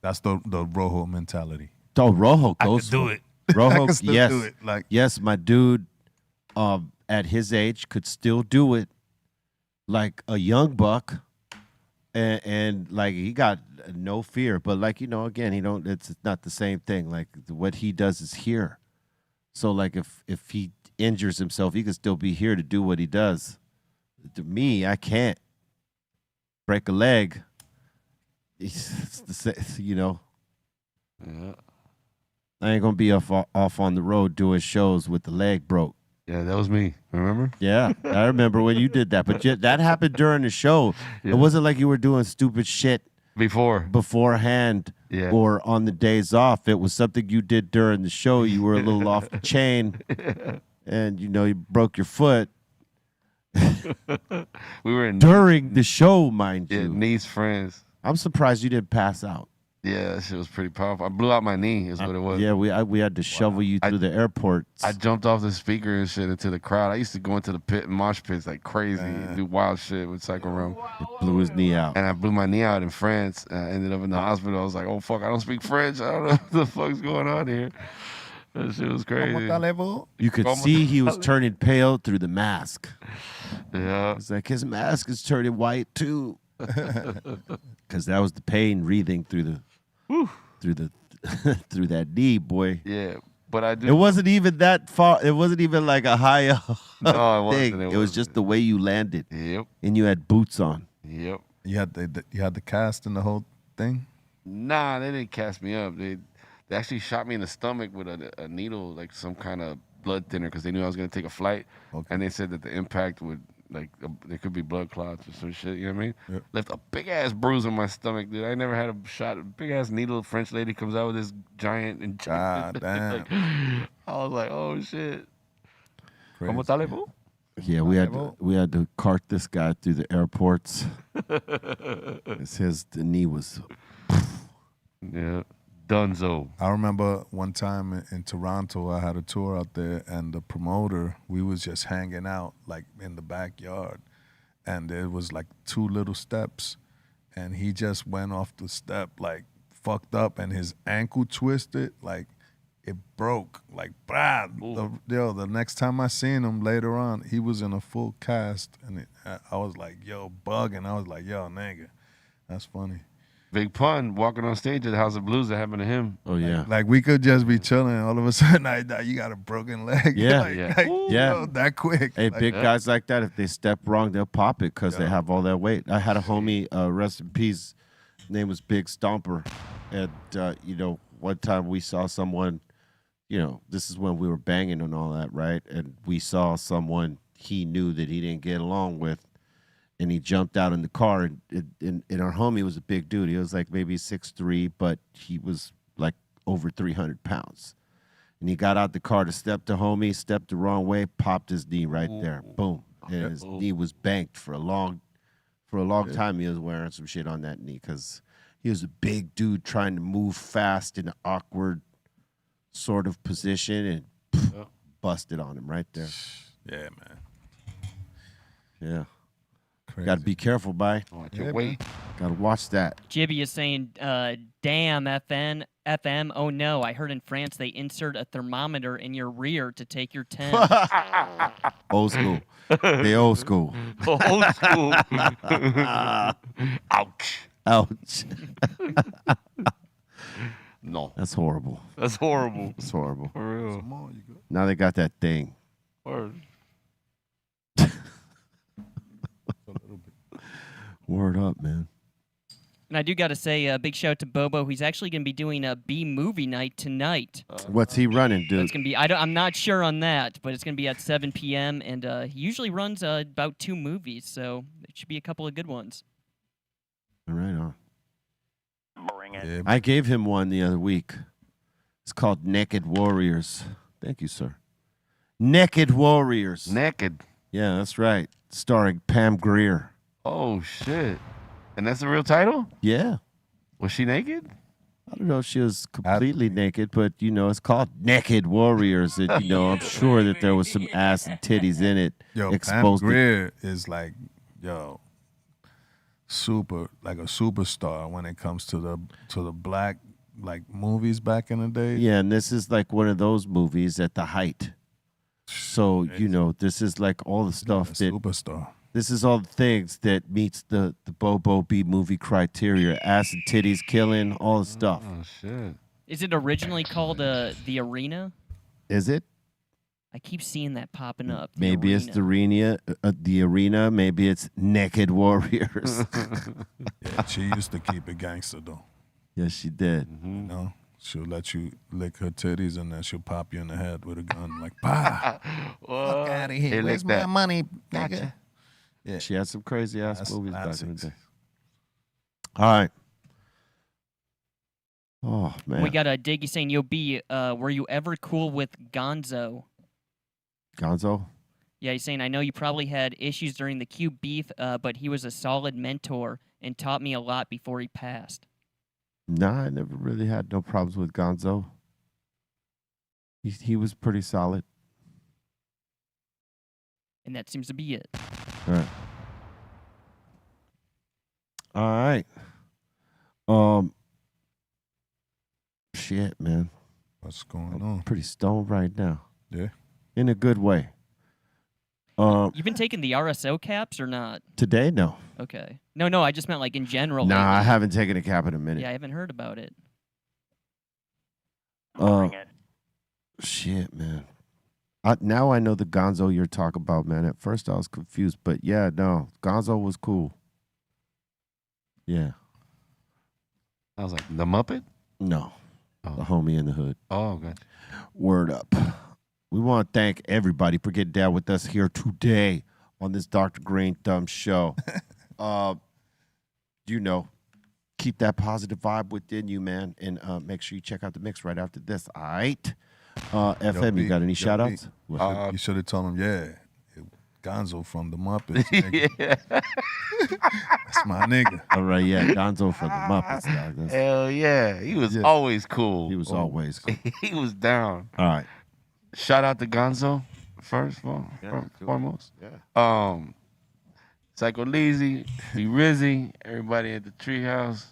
That's the Rojo mentality. Oh, Rojo I goes could do for it. Rojo, I could still yes. do it. Like, yes, my dude at his age could still do it like a young buck. And like he got no fear, but like again, it's not the same thing. Like what he does is here, so like if he injures himself, he could still be here to do what he does. To me, I can't break a leg. It's Yeah. I ain't gonna be off on the road doing shows with the leg broke. Yeah, that was me. Remember? Yeah, I remember when you did that. But that happened during the show. Yeah. It wasn't like you were doing stupid shit beforehand Yeah. or on the days off. It was something you did during the show. You were a little off the chain, and you broke your foot We were in during the show, mind you. Nice friends. I'm surprised you didn't pass out. Yeah, that shit was pretty powerful. I blew out my knee, is what it was. Yeah, we had to shovel you through the airport. I jumped off the speaker and shit into the crowd. I used to go into the pit and mosh pits like crazy, do wild shit with Psycho Realm. Blew his knee out. And I blew my knee out in France. I ended up in the hospital. I was like, oh, fuck, I don't speak French. I don't know what the fuck's going on here. That shit was crazy. You could see he was turning pale through the mask. Yeah. It's like his mask is turning white too. Because that was the pain wreathing through that knee, boy. Yeah, but I do. It wasn't even that far. It wasn't even like a high No, it thing. wasn't. It was just the way you landed. Yep. And you had boots on. Yep. you had the cast and the whole thing. Nah, they didn't cast me up. They actually shot me in the stomach with a needle, like some kind of blood thinner, because they knew I was gonna take a flight, and they said that the impact would there could be blood clots or some shit. You know what I mean? Yep. Left a big ass bruise on my stomach, dude. I never had a shot. A big ass needle. French lady comes out with this giant injection. God damn. I was like, oh shit. Crazy. ¿Cómo está, Levo? Yeah, we had to cart this guy through the airports. It says the knee was. Yeah. Dunzo. I remember one time in Toronto, I had a tour out there, and the promoter, we was just hanging out like in the backyard, and there was like 2 little steps, and he just went off the step like fucked up, and his ankle twisted, like it broke, like brad. The next time I seen him later on, he was in a full cast, and I was like, yo, bugging. I was like, yo, nigga, that's funny. Big Pun walking on stage at the House of Blues that happened to him. Oh yeah. Like we could just be chilling, all of a sudden, you got a broken leg. Yeah. like, Yeah. like, Yeah. yo, that quick. Hey, Like, big guys like that, if they step wrong, they'll pop it because they have all that weight. I had a homie, rest in peace, his name was Big Stomper. And, one time we saw someone, this is when we were banging and all that, right? And we saw someone he knew that he didn't get along with. And he jumped out in the car, and our homie was a big dude. He was like maybe 6'3", but he was like over 300 pounds. And he got out the car to step to homie, stepped the wrong way, popped his knee right there. Boom. And his knee was banked for a long time. He was wearing some shit on that knee because he was a big dude trying to move fast in an awkward sort of position, and busted on him right there. Yeah, man. Yeah. Crazy. Got to be careful, bye. Watch your weight. Got to watch that. Jibby is saying, damn, FM, oh no, I heard in France they insert a thermometer in your rear to take your temp. Old school. They old school. Old school. Ouch. Ouch. No. That's horrible. That's horrible. That's horrible. For real. More, you go. Now they got that thing. Word. Word up, man. And I do got to say, a big shout out to Bobo. He's actually going to be doing a B movie night tonight. What's he running, dude? It's going to be, I'm not sure on that, but it's going to be at 7 p.m. And he usually runs about 2 movies, so it should be a couple of good ones. All right, on. Bring it. Yeah, I gave him one the other week, It's called Naked Warriors. Thank you, sir. Naked Warriors. Naked. Yeah, that's right. Starring Pam Grier. Oh shit! And that's the real title? Yeah. Was she naked? I don't know if she was completely naked, but it's called Naked Warriors. And I'm sure that there was some ass and titties in it. Yo, exposed. Pam Grier is like, super, like a superstar when it comes to the black like movies back in the day. Yeah, and this is like one of those movies at the height. So this is like all the stuff that superstar. This is all the things that meets the Bobo B movie criteria: ass and titties, killing, all the stuff. Oh shit! Is it originally called The Arena? Is it? I keep seeing that popping up. Maybe it's the arena. Maybe it's Naked Warriors. Yeah, she used to keep it gangster though. Yes, she did. Mm-hmm. She'll let you lick her titties and then she'll pop you in the head with a gun like, bah! Fuck out of here. Where's my money, nigga? Gotcha. Yeah, she had some crazy ass movies back in the classics. day. All right. Oh man. We got a Diggy saying, "Yo, B, were you ever cool with Gonzo?" Gonzo? Yeah, he's saying, "I know you probably had issues during the Q beef, but he was a solid mentor and taught me a lot before he passed." Nah, I never really had no problems with Gonzo. He was pretty solid. And that seems to be it. All right. Shit, man. What's going on? Pretty stoned right now. Yeah. In a good way. You've been taking the RSO caps or not? Today, no. Okay. No, I just meant like in general. Nah, lately. I haven't taken a cap in a minute. Yeah, I haven't heard about it. Shit, man. Now I know the Gonzo you're talking about, man. At first I was confused, but yeah, no. Gonzo was cool. Yeah. I was like, the Muppet? No. The homie in the hood. Oh, good. Word up. We want to thank everybody for getting down with us here today on this Dr. Greenthumb Show. Keep that positive vibe within you, man. And make sure you check out the mix right after this. All right. FM, you got any shout-outs? You should have told him, Gonzo from the Muppets. Nigga. That's my nigga. All right, yeah, Gonzo from the Muppets. Dog. Hell yeah. He was always cool. He was always cool. He was down. All right. Shout out to Gonzo, first of all, foremost. Yeah. Psycho Leezy, B Rizzy, everybody at the Treehouse.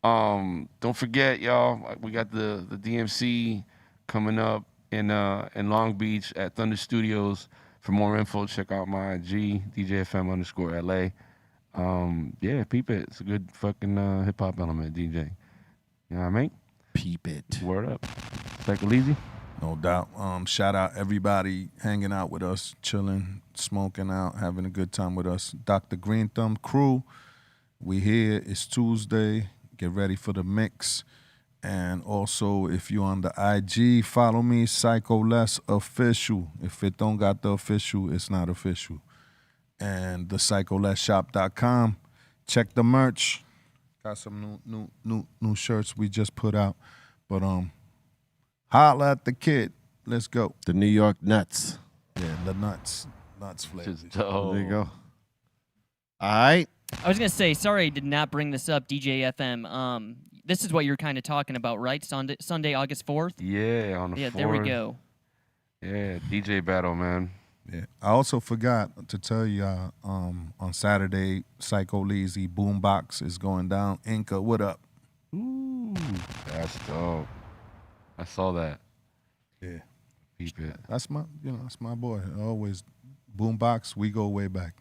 Don't forget, y'all, we got the DMC coming up in Long Beach at Thunder Studios. For more info, check out my IG, DJFM_LA. Yeah, peep it. It's a good fucking hip hop element, DJ. You know what I mean? Peep it. Word up. Psycho Leezy. No doubt. Shout out everybody hanging out with us, chilling, smoking out, having a good time with us. Dr. Greenthumb crew, we here. It's Tuesday. Get ready for the mix. And also, if you're on the IG, follow me, Psycho Less Official. If it don't got the official, it's not official. And the psycholessshop.com. Check the merch. Got some new shirts we just put out. But holla at the kid. Let's go. The New York Nuts. Yeah, the nuts flavor. There you go. All right. I was gonna say, sorry, I did not bring this up, DJ FM. This is what you're kind of talking about, right? Sunday, August 4th. Yeah, on the 4th. Yeah, there we go. Yeah, DJ battle, man. Yeah, I also forgot to tell you on Saturday, Psycho Leezy Boombox is going down. Inca, what up? Ooh, that's dope. I saw that. Yeah, peep it. That's my boy. Always Boombox. We go way back.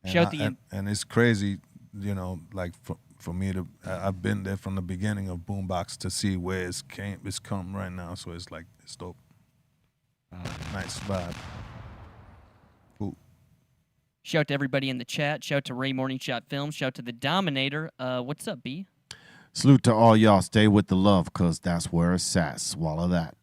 And it's crazy, like for me to. I've been there from the beginning of Boombox to see where it's come right now. So it's like it's dope. Nice vibe. Cool. Shout out to everybody in the chat. Shout out to Ray Morning Shot Films. Shout out to the Dominator. What's up, B? Salute to all y'all. Stay with the love, because that's where it's at. Swallow that.